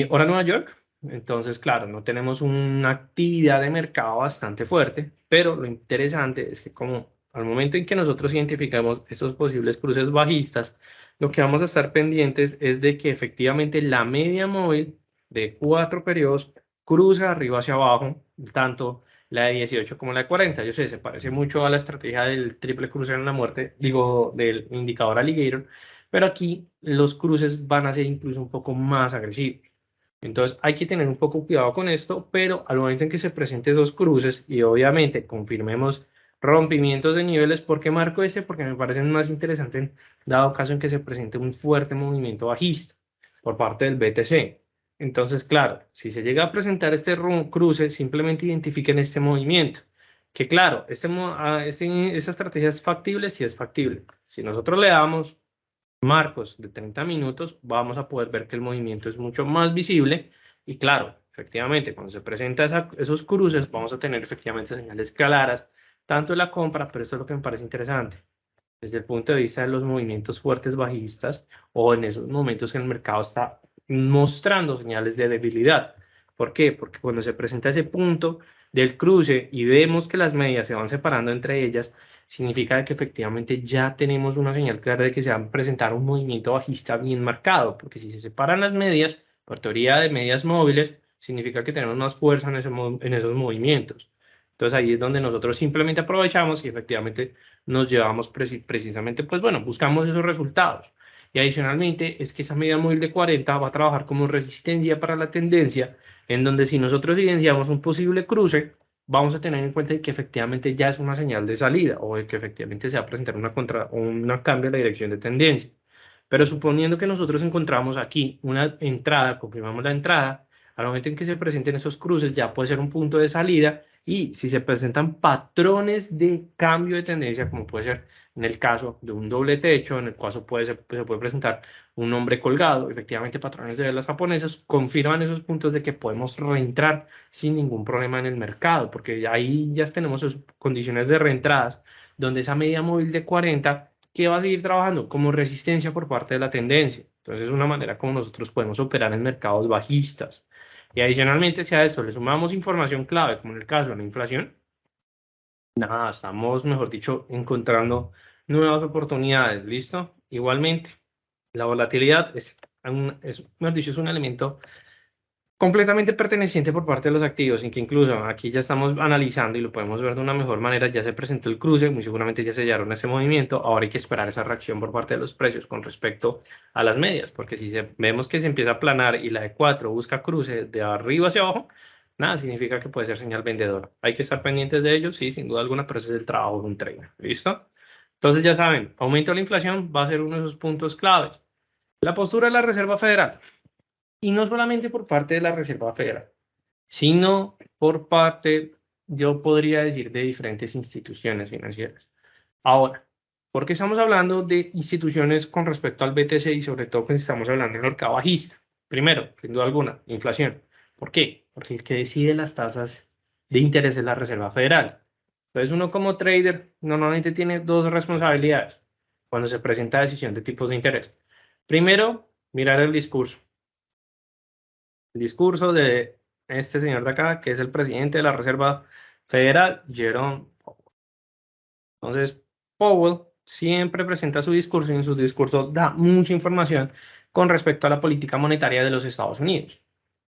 hora Nueva York. Entonces, claro, no tenemos una actividad de mercado bastante fuerte, pero lo interesante es que como al momento en que nosotros identificamos estos posibles cruces bajistas, lo que vamos a estar pendientes es de que efectivamente la media móvil de 4 periodos cruza arriba hacia abajo, tanto la de 18 como la de 40. Yo sé, se parece mucho a la estrategia del triple cruce en la muerte, digo, del indicador alligator, pero aquí los cruces van a ser incluso un poco más agresivos. Entonces hay que tener un poco cuidado con esto, pero al momento en que se presenten esos cruces y obviamente confirmemos rompimientos de niveles. ¿Por qué marco ese? Porque me parecen más interesantes dado caso en que se presente un fuerte movimiento bajista por parte del BTC. Entonces, claro, si se llega a presentar este cruce, simplemente identifiquen este movimiento. Que claro, esta estrategia es factible, sí es factible. Si nosotros le damos marcos de 30 minutos, vamos a poder ver que el movimiento es mucho más visible y claro, efectivamente, cuando se presentan esos cruces, vamos a tener efectivamente señales claras, tanto en la compra, pero esto es lo que me parece interesante, desde el punto de vista de los movimientos fuertes bajistas o en esos momentos que el mercado está mostrando señales de debilidad. ¿Por qué? Porque cuando se presenta ese punto del cruce y vemos que las medias se van separando entre ellas, significa que efectivamente ya tenemos una señal clara de que se va a presentar un movimiento bajista bien marcado, porque si se separan las medias, por teoría de medias móviles, significa que tenemos más fuerza en esos movimientos. Entonces ahí es donde nosotros simplemente aprovechamos y efectivamente nos llevamos precisamente, pues bueno, buscamos esos resultados. Y adicionalmente es que esa media móvil de 40 va a trabajar como resistencia para la tendencia, en donde si nosotros evidenciamos un posible cruce, vamos a tener en cuenta que efectivamente ya es una señal de salida o de que efectivamente se va a presentar una cambio en la dirección de tendencia. Pero suponiendo que nosotros encontramos aquí una entrada, confirmamos la entrada, al momento en que se presenten esos cruces ya puede ser un punto de salida y si se presentan patrones de cambio de tendencia, como puede ser en el caso de un doble techo, en el caso se puede presentar un hombre colgado, efectivamente patrones de velas japonesas confirman esos puntos de que podemos reentrar sin ningún problema en el mercado, porque ahí ya tenemos esas condiciones de reentradas, donde esa media móvil de 40 que va a seguir trabajando como resistencia por parte de la tendencia. Entonces es una manera como nosotros podemos operar en mercados bajistas. Y adicionalmente, si a esto le sumamos información clave, como en el caso de la inflación, nada, estamos, mejor dicho, encontrando nuevas oportunidades, ¿listo? Igualmente, la volatilidad mejor dicho, es un elemento completamente perteneciente por parte de los activos, en que incluso aquí ya estamos analizando y lo podemos ver de una mejor manera, ya se presentó el cruce, muy seguramente ya sellaron ese movimiento, ahora hay que esperar esa reacción por parte de los precios con respecto a las medias, porque si vemos que se empieza a aplanar y la de 4 busca cruce de arriba hacia abajo, nada, significa que puede ser señal vendedora. Hay que estar pendientes de ello, sí, sin duda alguna, pero ese es el trabajo de un trader, ¿listo? Entonces ya saben, aumento de la inflación va a ser uno de esos puntos claves. La postura de la Reserva Federal. Y no solamente por parte de la Reserva Federal, sino por parte, yo podría decir, de diferentes instituciones financieras. Ahora, ¿por qué estamos hablando de instituciones con respecto al BTC y sobre todo que estamos hablando del mercado bajista? Primero, sin duda alguna, inflación. ¿Por qué? Porque el que decide las tasas de interés es la Reserva Federal. Entonces uno como trader normalmente tiene dos responsabilidades cuando se presenta decisión de tipos de interés. Primero, mirar el discurso. El discurso de este señor de acá, que es el presidente de la Reserva Federal, Jerome Powell. Entonces, Powell siempre presenta su discurso y en su discurso da mucha información con respecto a la política monetaria de los Estados Unidos.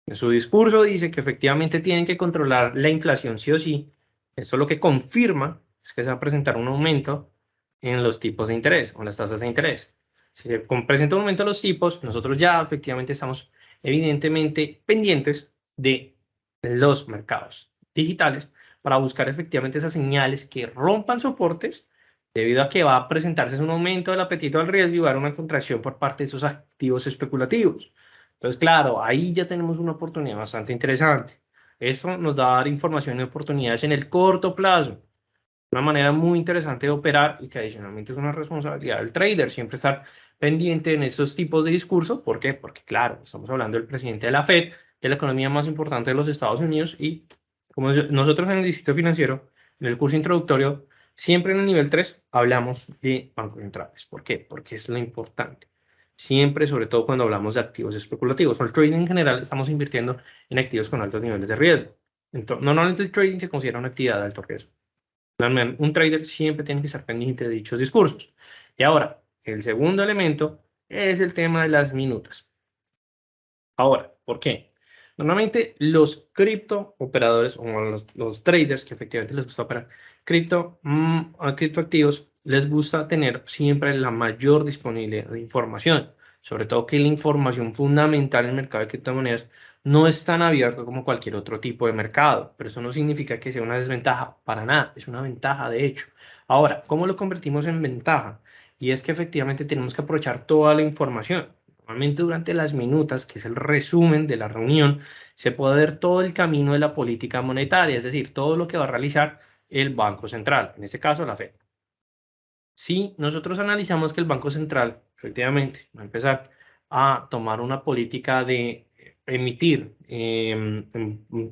En su discurso dice que efectivamente tienen que controlar la inflación sí o sí. Esto lo que confirma es que se va a presentar un aumento en los tipos de interés o en las tasas de interés. Si se presenta un aumento en los tipos, nosotros ya efectivamente estamos evidentemente pendientes de los mercados digitales para buscar efectivamente esas señales que rompan soportes debido a que va a presentarse un aumento del apetito al riesgo y va a haber una contracción por parte de esos activos especulativos. Entonces, claro, ahí ya tenemos una oportunidad bastante interesante. Esto nos da a dar información y oportunidades en el corto plazo. Una manera muy interesante de operar y que adicionalmente es una responsabilidad del trader, siempre estar pendiente en estos tipos de discurso. ¿Por qué? Porque, claro, estamos hablando del presidente de la Fed, de la economía más importante de los Estados Unidos y como nosotros en el Distrito Financiero, en el curso introductorio, siempre en el nivel 3 hablamos de bancos centrales. ¿Por qué? Porque es lo importante. Siempre, sobre todo cuando hablamos de activos especulativos. Por el trading en general, estamos invirtiendo en activos con altos niveles de riesgo. Entonces, normalmente el trading se considera una actividad de alto riesgo. Un trader siempre tiene que estar pendiente de dichos discursos. Y ahora, el segundo elemento es el tema de las minutas. Ahora, ¿por qué? Normalmente los cripto operadores o los traders que efectivamente les gusta operar criptoactivos les gusta tener siempre la mayor disponibilidad de información. sobre todo que la información fundamental en el mercado de criptomonedas no es tan abierto como cualquier otro tipo de mercado, pero eso no significa que sea una desventaja para nada, es una ventaja de hecho. Ahora, ¿cómo lo convertimos en ventaja? Y es que efectivamente tenemos que aprovechar toda la información. Normalmente durante las minutas, que es el resumen de la reunión, se puede ver todo el camino de la política monetaria, es decir, todo lo que va a realizar el Banco Central, en este caso la Fed. Si nosotros analizamos que el Banco Central, efectivamente, va a empezar a tomar una política de emitir,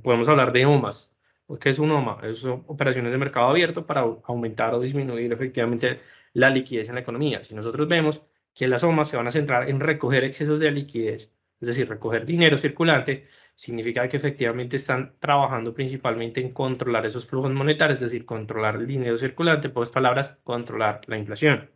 podemos hablar de OMAs. ¿Qué es un OMA? Son operaciones de mercado abierto para aumentar o disminuir efectivamente la liquidez en la economía. Si nosotros vemos que las OMAs se van a centrar en recoger excesos de liquidez, es decir, recoger dinero circulante, significa que efectivamente están trabajando principalmente en controlar esos flujos monetarios, es decir, controlar el dinero circulante, en pocas palabras, controlar la inflación.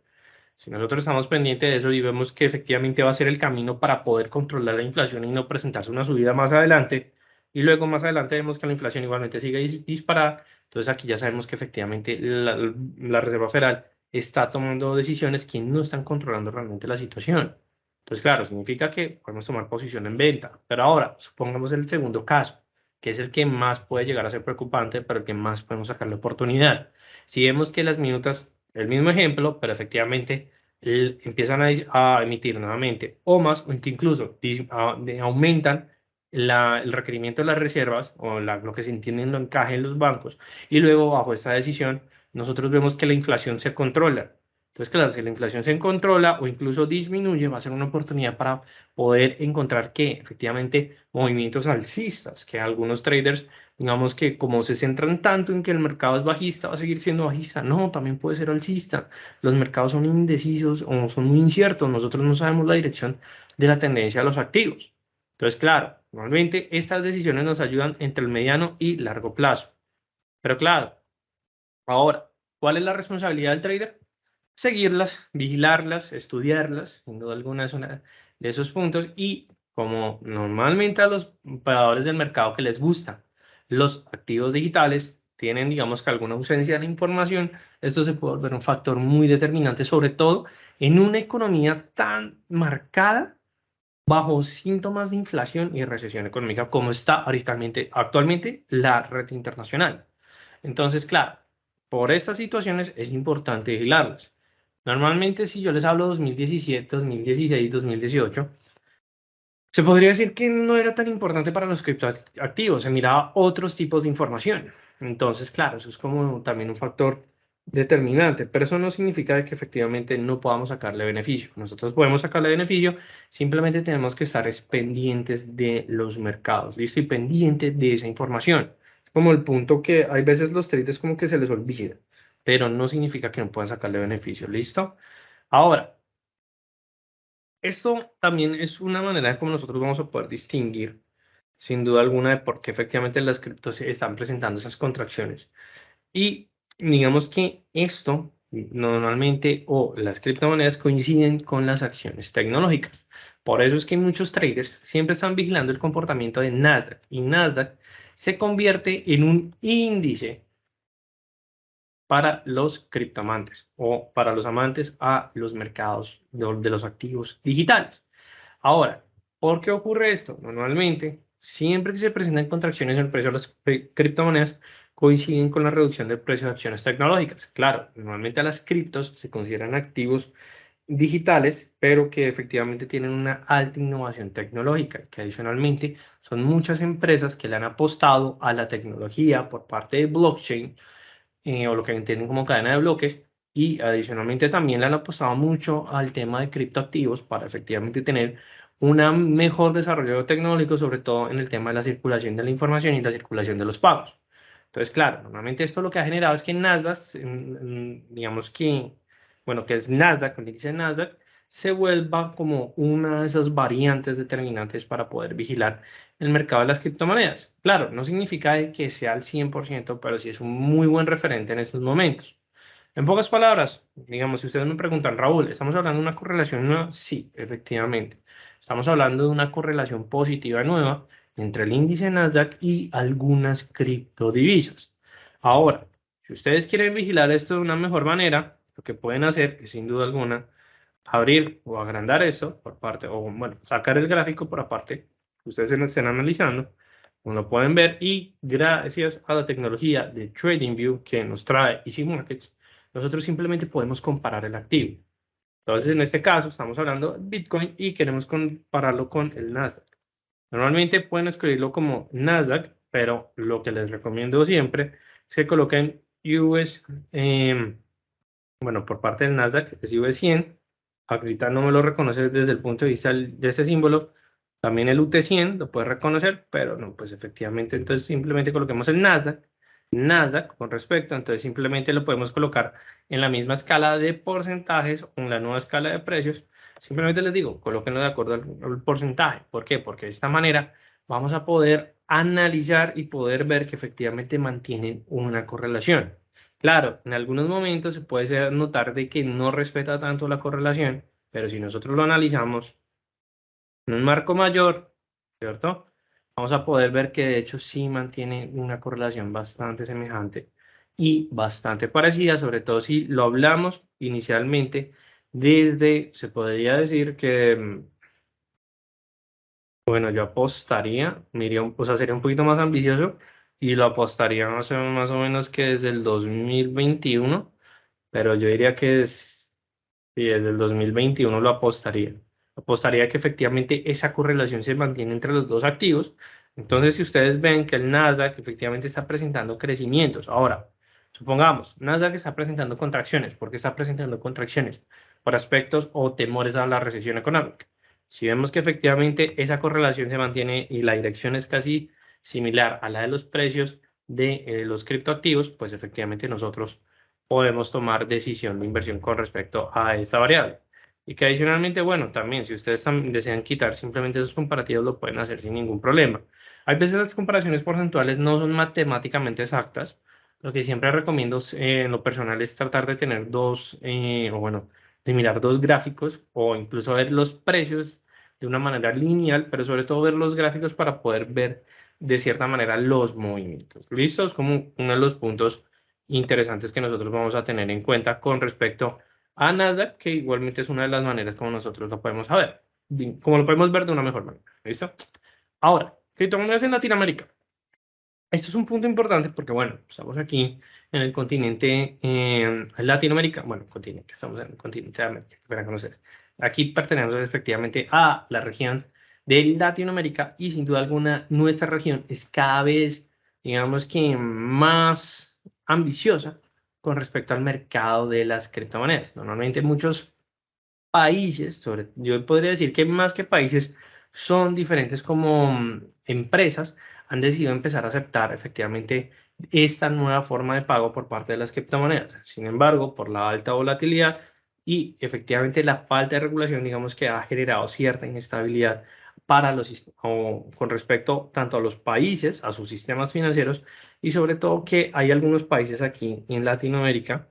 Si nosotros estamos pendientes de eso y vemos que efectivamente va a ser el camino para poder controlar la inflación y no presentarse una subida más adelante, y luego más adelante vemos que la inflación igualmente sigue disparada, entonces aquí ya sabemos que efectivamente la Reserva Federal está tomando decisiones que no están controlando realmente la situación. Entonces, claro, significa que podemos tomar posición en venta. Pero ahora, supongamos el segundo caso, que es el que más puede llegar a ser preocupante, pero el que más podemos sacar la oportunidad. Si vemos que las minutas, el mismo ejemplo, pero efectivamente empiezan a emitir nuevamente o más, o que incluso aumentan el requerimiento de las reservas o lo que se entiende en lo encaje en los bancos, y luego bajo esta decisión nosotros vemos que la inflación se controla. Entonces, claro, si la inflación se controla o incluso disminuye, va a ser una oportunidad para poder encontrar que efectivamente movimientos alcistas, que algunos traders, digamos que como se centran tanto en que el mercado es bajista, va a seguir siendo bajista. No, también puede ser alcista. Los mercados son indecisos o son muy inciertos. Nosotros no sabemos la dirección de la tendencia de los activos. Entonces, claro, normalmente estas decisiones nos ayudan entre el mediano y largo plazo. Pero claro, ahora, ¿cuál es la responsabilidad del trader? Seguirlas, vigilarlas, estudiarlas, sin duda alguna es uno de esos puntos, y como normalmente a los operadores del mercado que les gustan los activos digitales, tienen digamos que alguna ausencia de información, esto se puede volver un factor muy determinante, sobre todo en una economía tan marcada bajo síntomas de inflación y recesión económica como está actualmente la red internacional. Entonces, claro, por estas situaciones es importante vigilarlas. Normalmente, si yo les hablo 2017, 2016, 2018, se podría decir que no era tan importante para los criptoactivos, se miraba otros tipos de información. Entonces, claro, eso es como también un factor determinante, pero eso no significa que efectivamente no podamos sacarle beneficio. Nosotros podemos sacarle beneficio, simplemente tenemos que estar pendientes de los mercados, ¿listo? Y pendientes de esa información. Como el punto que hay veces los traders como que se les olvida, pero no significa que no puedan sacarle beneficio, ¿listo? Ahora, esto también es una manera de cómo nosotros vamos a poder distinguir, sin duda alguna, de por qué efectivamente las criptos se están presentando esas contracciones. Y digamos que esto normalmente o las criptomonedas coinciden con las acciones tecnológicas. Por eso es que muchos traders siempre están vigilando el comportamiento de Nasdaq, y Nasdaq se convierte en un índice para los criptoamantes o para los amantes a los mercados de los activos digitales. Ahora, ¿por qué ocurre esto? Normalmente, siempre que se presentan contracciones en el precio de las criptomonedas, coinciden con la reducción del precio de acciones tecnológicas. Claro, normalmente a las criptos se consideran activos digitales, pero que efectivamente tienen una alta innovación tecnológica, que adicionalmente son muchas empresas que le han apostado a la tecnología por parte de blockchain, o lo que entienden como cadena de bloques, y adicionalmente también le han apostado mucho al tema de criptoactivos para efectivamente tener un mejor desarrollo tecnológico, sobre todo en el tema de la circulación de la información y la circulación de los pagos. Entonces, claro, normalmente esto lo que ha generado es que Nasdaq, digamos que, bueno, que es Nasdaq, el índice de Nasdaq, se vuelva como una de esas variantes determinantes para poder vigilar el mercado de las criptomonedas. Claro, no significa que sea al 100%, pero sí es un muy buen referente en estos momentos. En pocas palabras, digamos, si ustedes me preguntan, Raúl, ¿estamos hablando de una correlación nueva? Sí, efectivamente. Estamos hablando de una correlación positiva nueva entre el índice Nasdaq y algunas criptodivisas. Ahora, si ustedes quieren vigilar esto de una mejor manera, lo que pueden hacer es, sin duda alguna, abrir o agrandar eso por parte, o bueno, sacar el gráfico por aparte, ustedes se lo estén analizando, como lo pueden ver, y gracias a la tecnología de TradingView que nos trae Easy Markets, nosotros simplemente podemos comparar el activo. Entonces, en este caso, estamos hablando de Bitcoin y queremos compararlo con el Nasdaq. Normalmente pueden escribirlo como Nasdaq, pero lo que les recomiendo siempre es que coloquen US, bueno, por parte del Nasdaq es US 100. Ahorita no me lo reconoce desde el punto de vista de ese símbolo. También el UT100 lo puede reconocer, pero no, pues efectivamente, entonces simplemente coloquemos el Nasdaq con respecto, entonces simplemente lo podemos colocar en la misma escala de porcentajes o en la nueva escala de precios. Simplemente les digo, colóquenlo de acuerdo al porcentaje. ¿Por qué? Porque de esta manera vamos a poder analizar y poder ver que efectivamente mantienen una correlación. Claro, en algunos momentos se puede notar de que no respeta tanto la correlación, pero si nosotros lo analizamos en un marco mayor, ¿cierto? Vamos a poder ver que de hecho sí mantiene una correlación bastante semejante y bastante parecida, sobre todo si lo hablamos inicialmente desde, se podría decir que, bueno, yo apostaría, o sea, sería un poquito más ambicioso y lo apostaría más o menos que desde el 2021, pero yo diría que sí, desde el 2021 lo apostaría. Apostaría que efectivamente esa correlación se mantiene entre los dos activos. Entonces, si ustedes ven que el Nasdaq efectivamente está presentando crecimientos. Ahora, supongamos, Nasdaq está presentando contracciones. ¿Por qué está presentando contracciones? Por aspectos o temores a la recesión económica. Si vemos que efectivamente esa correlación se mantiene y la dirección es casi similar a la de los precios de los criptoactivos, pues efectivamente nosotros podemos tomar decisión de inversión con respecto a esta variable. Y que adicionalmente, bueno, también si ustedes desean quitar simplemente esos comparativos, lo pueden hacer sin ningún problema. Hay veces las comparaciones porcentuales no son matemáticamente exactas. Lo que siempre recomiendo en lo personal es tratar de tener o bueno, de mirar dos gráficos o incluso ver los precios de una manera lineal, pero sobre todo ver los gráficos para poder ver de cierta manera los movimientos. ¿Listo? Es como uno de los puntos interesantes que nosotros vamos a tener en cuenta con respecto a Nasdaq, que igualmente es una de las maneras como nosotros lo podemos saber, como lo podemos ver de una mejor manera. ¿Listo? Ahora, criptomonedas en Latinoamérica. Esto es un punto importante porque, bueno, estamos aquí en el continente Latinoamérica, bueno, continente, estamos en el continente de América, para conocer. Aquí pertenecemos efectivamente a la región de Latinoamérica y sin duda alguna nuestra región es cada vez, digamos que más ambiciosa con respecto al mercado de las criptomonedas. Normalmente muchos países, yo podría decir que más que países, son diferentes como empresas, han decidido empezar a aceptar efectivamente esta nueva forma de pago por parte de las criptomonedas. Sin embargo, por la alta volatilidad y efectivamente la falta de regulación, digamos que ha generado cierta inestabilidad para con respecto tanto a los países, a sus sistemas financieros y sobre todo que hay algunos países aquí en Latinoamérica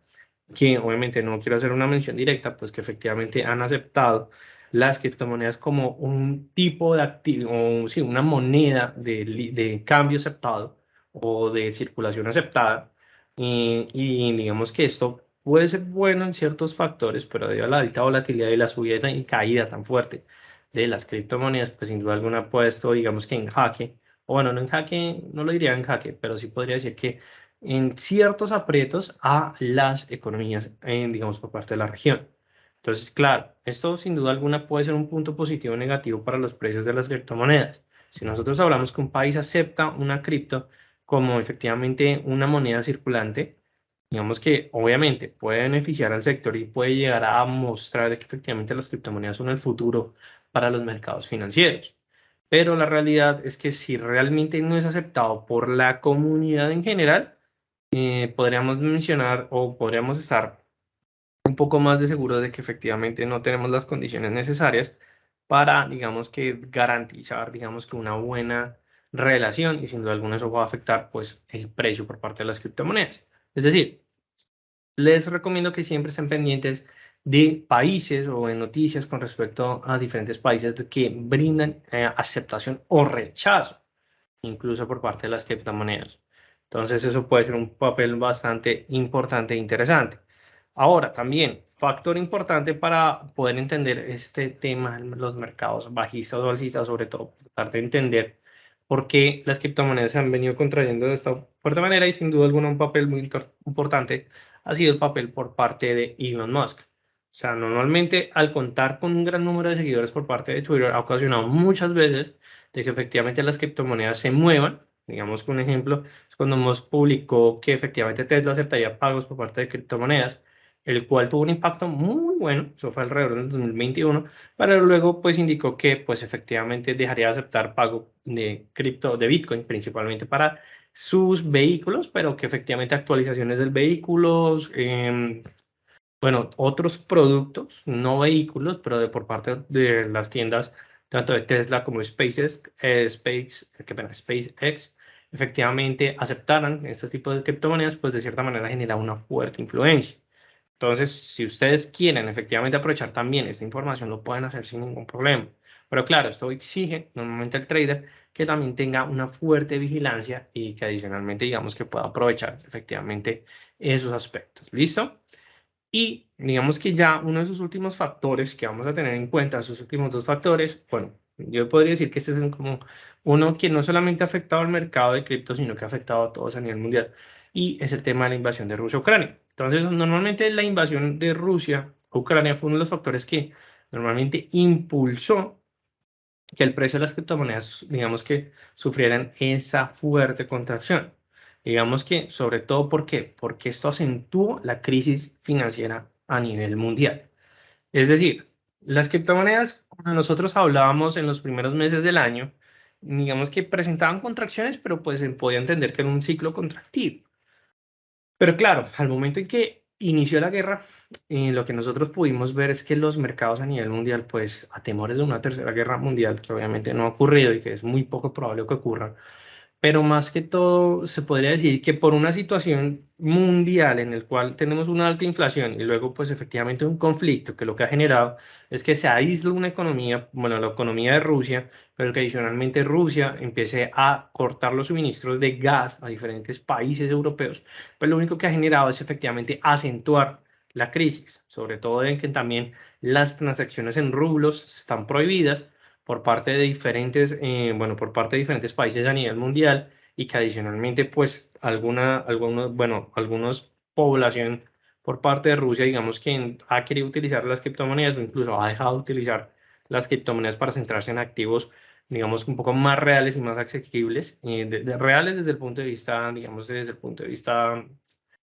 que obviamente no quiero hacer una mención directa, pues que efectivamente han aceptado las criptomonedas como un tipo de activo, o sí, una moneda de cambio aceptado o de circulación aceptada. Y digamos que esto puede ser bueno en ciertos factores, pero debido a la alta volatilidad y la subida y caída tan fuerte de las criptomonedas, pues sin duda alguna ha puesto, digamos que en jaque, o bueno, no en jaque, no lo diría en jaque, pero sí podría decir que en ciertos aprietos a las economías, digamos, por parte de la región. Entonces, claro, esto sin duda alguna puede ser un punto positivo o negativo para los precios de las criptomonedas. Si nosotros hablamos que un país acepta una cripto como efectivamente una moneda circulante, digamos que obviamente puede beneficiar al sector y puede llegar a mostrar de que efectivamente las criptomonedas son el futuro para los mercados financieros. Pero la realidad es que si realmente no es aceptado por la comunidad en general, podríamos mencionar o podríamos estar un poco más de seguro de que efectivamente no tenemos las condiciones necesarias para, digamos que, garantizar, digamos que una buena relación y sin duda alguna eso va a afectar, pues, el precio por parte de las criptomonedas. Es decir, les recomiendo que siempre estén pendientes de países o de noticias con respecto a diferentes países que brindan aceptación o rechazo, incluso por parte de las criptomonedas. Entonces, eso puede ser un papel bastante importante e interesante. Ahora, también, factor importante para poder entender este tema en los mercados bajistas o alcistas, sobre todo, tratar de entender por qué las criptomonedas se han venido contrayendo de esta fuerte manera y sin duda alguna un papel muy importante ha sido el papel por parte de Elon Musk. O sea, normalmente al contar con un gran número de seguidores por parte de Twitter ha ocasionado muchas veces de que efectivamente las criptomonedas se muevan. Digamos que un ejemplo es cuando Musk publicó que efectivamente Tesla aceptaría pagos por parte de criptomonedas, el cual tuvo un impacto muy bueno, eso fue alrededor del 2021, pero luego pues indicó que pues efectivamente dejaría de aceptar pago de cripto, de Bitcoin principalmente para sus vehículos, pero que efectivamente actualizaciones del vehículo, bueno, otros productos, no vehículos, pero de por parte de las tiendas tanto de Tesla como SpaceX, efectivamente aceptaran estos tipos de criptomonedas, pues de cierta manera genera una fuerte influencia. Entonces, si ustedes quieren efectivamente aprovechar también esta información, lo pueden hacer sin ningún problema. Pero claro, esto exige normalmente al trader que también tenga una fuerte vigilancia y que adicionalmente digamos que pueda aprovechar efectivamente esos aspectos. ¿Listo? Y digamos que ya uno de esos últimos factores que vamos a tener en cuenta, esos últimos dos factores, bueno, yo podría decir que este es como uno que no solamente ha afectado al mercado de cripto, sino que ha afectado a todos a nivel mundial, y es el tema de la invasión de Rusia a Ucrania. Entonces, normalmente la invasión de Rusia a Ucrania fue uno de los factores que normalmente impulsó que el precio de las criptomonedas, digamos que sufrieran esa fuerte contracción. Digamos que, sobre todo, ¿por qué? Porque esto acentuó la crisis financiera a nivel mundial. Es decir, las criptomonedas, cuando nosotros hablábamos en los primeros meses del año, digamos que presentaban contracciones, pero pues se podía entender que era un ciclo contractivo. Pero claro, al momento en que inició la guerra, lo que nosotros pudimos ver es que los mercados a nivel mundial, pues a temores de una tercera guerra mundial, que obviamente no ha ocurrido y que es muy poco probable que ocurra, pero más que todo se podría decir que por una situación mundial en el cual tenemos una alta inflación y luego pues efectivamente un conflicto que lo que ha generado es que se aísla una economía, bueno, la economía de Rusia, pero que adicionalmente Rusia empiece a cortar los suministros de gas a diferentes países europeos, pues lo único que ha generado es efectivamente acentuar la crisis, sobre todo en que también las transacciones en rublos están prohibidas por parte de diferentes, bueno, por parte de diferentes países a nivel mundial y que adicionalmente, pues, algunos población por parte de Rusia, digamos que ha querido utilizar las criptomonedas o incluso ha dejado de utilizar las criptomonedas para centrarse en activos, digamos, un poco más reales y más asequibles, reales desde el punto de vista, digamos, desde el punto de vista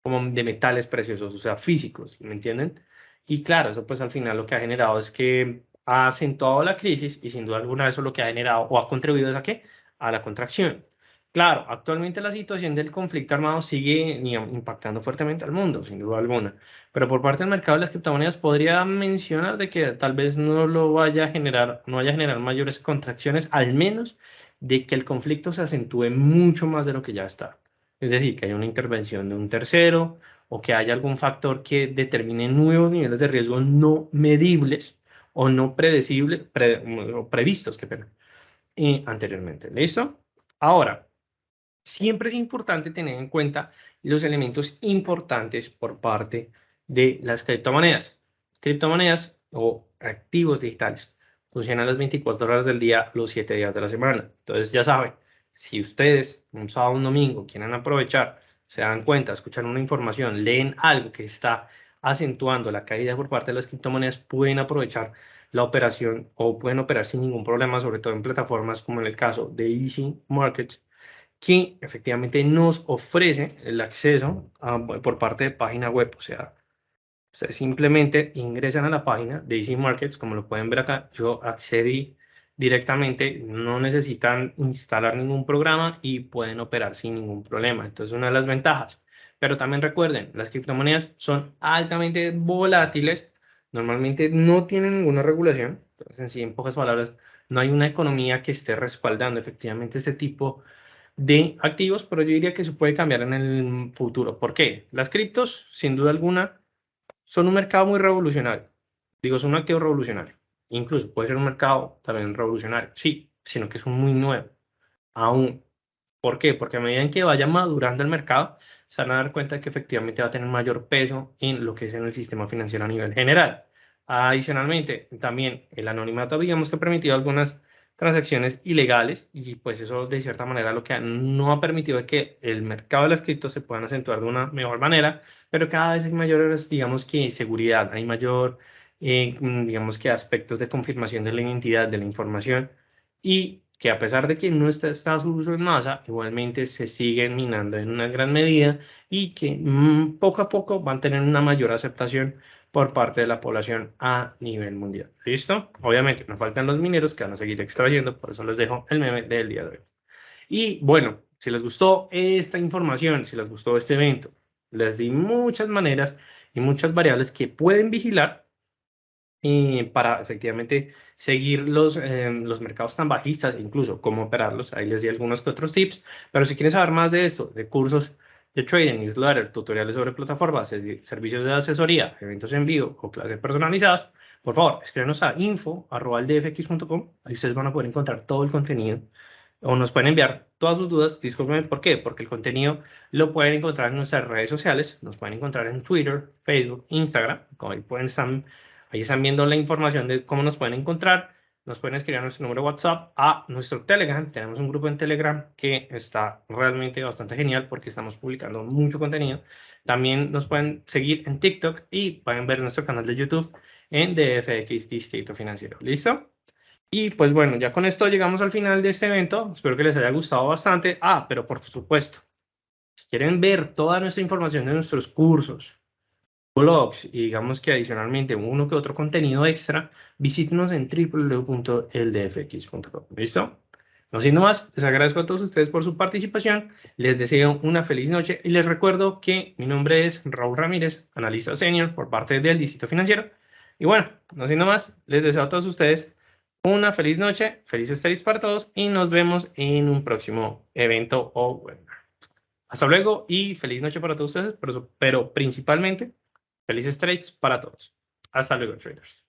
como de metales preciosos, o sea, físicos, ¿me entienden? Y claro, eso pues al final lo que ha generado es que ha acentuado la crisis y sin duda alguna eso lo que ha generado o ha contribuido es a qué? A la contracción. Claro, actualmente la situación del conflicto armado sigue impactando fuertemente al mundo, sin duda alguna, pero por parte del mercado de las criptomonedas podría mencionar de que tal vez no lo vaya a generar, no vaya a generar mayores contracciones, al menos de que el conflicto se acentúe mucho más de lo que ya está. Es decir, que haya una intervención de un tercero o que haya algún factor que determine nuevos niveles de riesgo no medibles o no predecibles, o previstos, que pena, anteriormente. ¿Listo? Ahora, siempre es importante tener en cuenta los elementos importantes por parte de las criptomonedas. Criptomonedas o activos digitales funcionan las 24 horas del día, los 7 días de la semana. Entonces, ya saben, si ustedes un sábado o un domingo quieren aprovechar, se dan cuenta, escuchan una información, leen algo que está acentuando la caída por parte de las criptomonedas, pueden aprovechar la operación o pueden operar sin ningún problema, sobre todo en plataformas como en el caso de Easy Markets, que efectivamente nos ofrece el acceso por parte de página web. O sea, ustedes simplemente ingresan a la página de Easy Markets, como lo pueden ver acá. Yo accedí directamente, no necesitan instalar ningún programa y pueden operar sin ningún problema. Entonces, una de las ventajas. Pero también recuerden, las criptomonedas son altamente volátiles, normalmente no tienen ninguna regulación. Entonces, en sí, en pocas palabras, no hay una economía que esté respaldando efectivamente este tipo de activos, pero yo diría que eso puede cambiar en el futuro. ¿Por qué? Las criptos, sin duda alguna, son un mercado muy revolucionario. Digo, son un activo revolucionario. Incluso puede ser un mercado también revolucionario, sí, sino que es un muy nuevo. Aún. ¿Por qué? Porque a medida en que vaya madurando el mercado, se van a dar cuenta que efectivamente va a tener mayor peso en lo que es en el sistema financiero a nivel general. Adicionalmente, también el anonimato, digamos que ha permitido algunas transacciones ilegales y pues eso de cierta manera lo que no ha permitido es que el mercado de las criptos se puedan acentuar de una mejor manera, pero cada vez hay mayores, digamos que seguridad, hay mayor, digamos que aspectos de confirmación de la identidad de la información y que a pesar de que no está su uso en masa, igualmente se siguen minando en una gran medida y que poco a poco van a tener una mayor aceptación por parte de la población a nivel mundial. ¿Listo? Obviamente, nos faltan los mineros que van a seguir extrayendo, por eso les dejo el meme del día de hoy. Y bueno, si les gustó esta información, si les gustó este evento, les di muchas maneras y muchas variables que pueden vigilar para efectivamente seguir los mercados tan bajistas, incluso cómo operarlos. Ahí les di algunos que otros tips, pero si quieren saber más de esto, de cursos de trading, newsletter, tutoriales sobre plataformas, servicios de asesoría, eventos en vivo o clases personalizadas, por favor, escríbanos a info@ldfx.com. Ahí ustedes van a poder encontrar todo el contenido o nos pueden enviar todas sus dudas. Disculpen, ¿por qué? Porque el contenido lo pueden encontrar en nuestras redes sociales, nos pueden encontrar en Twitter, Facebook, Instagram, como ahí ahí están viendo la información de cómo nos pueden encontrar. Nos pueden escribir a nuestro número de WhatsApp, a nuestro Telegram. Tenemos un grupo en Telegram que está realmente bastante genial porque estamos publicando mucho contenido. También nos pueden seguir en TikTok y pueden ver nuestro canal de YouTube en DFX Distrito Financiero. ¿Listo? Y pues bueno, ya con esto llegamos al final de este evento. Espero que les haya gustado bastante. Pero por supuesto, si quieren ver toda nuestra información de nuestros cursos, blogs y digamos que adicionalmente uno que otro contenido extra, visítenos en www.ldfx.com. ¿Listo? No siendo más, les agradezco a todos ustedes por su participación, les deseo una feliz noche y les recuerdo que mi nombre es Raúl Ramírez, analista senior por parte del Distrito Financiero. Y bueno, no siendo más, les deseo a todos ustedes una feliz noche, felices trades para todos y nos vemos en un próximo evento o webinar. Hasta luego y feliz noche para todos ustedes, pero principalmente felices trades para todos. Hasta luego, traders.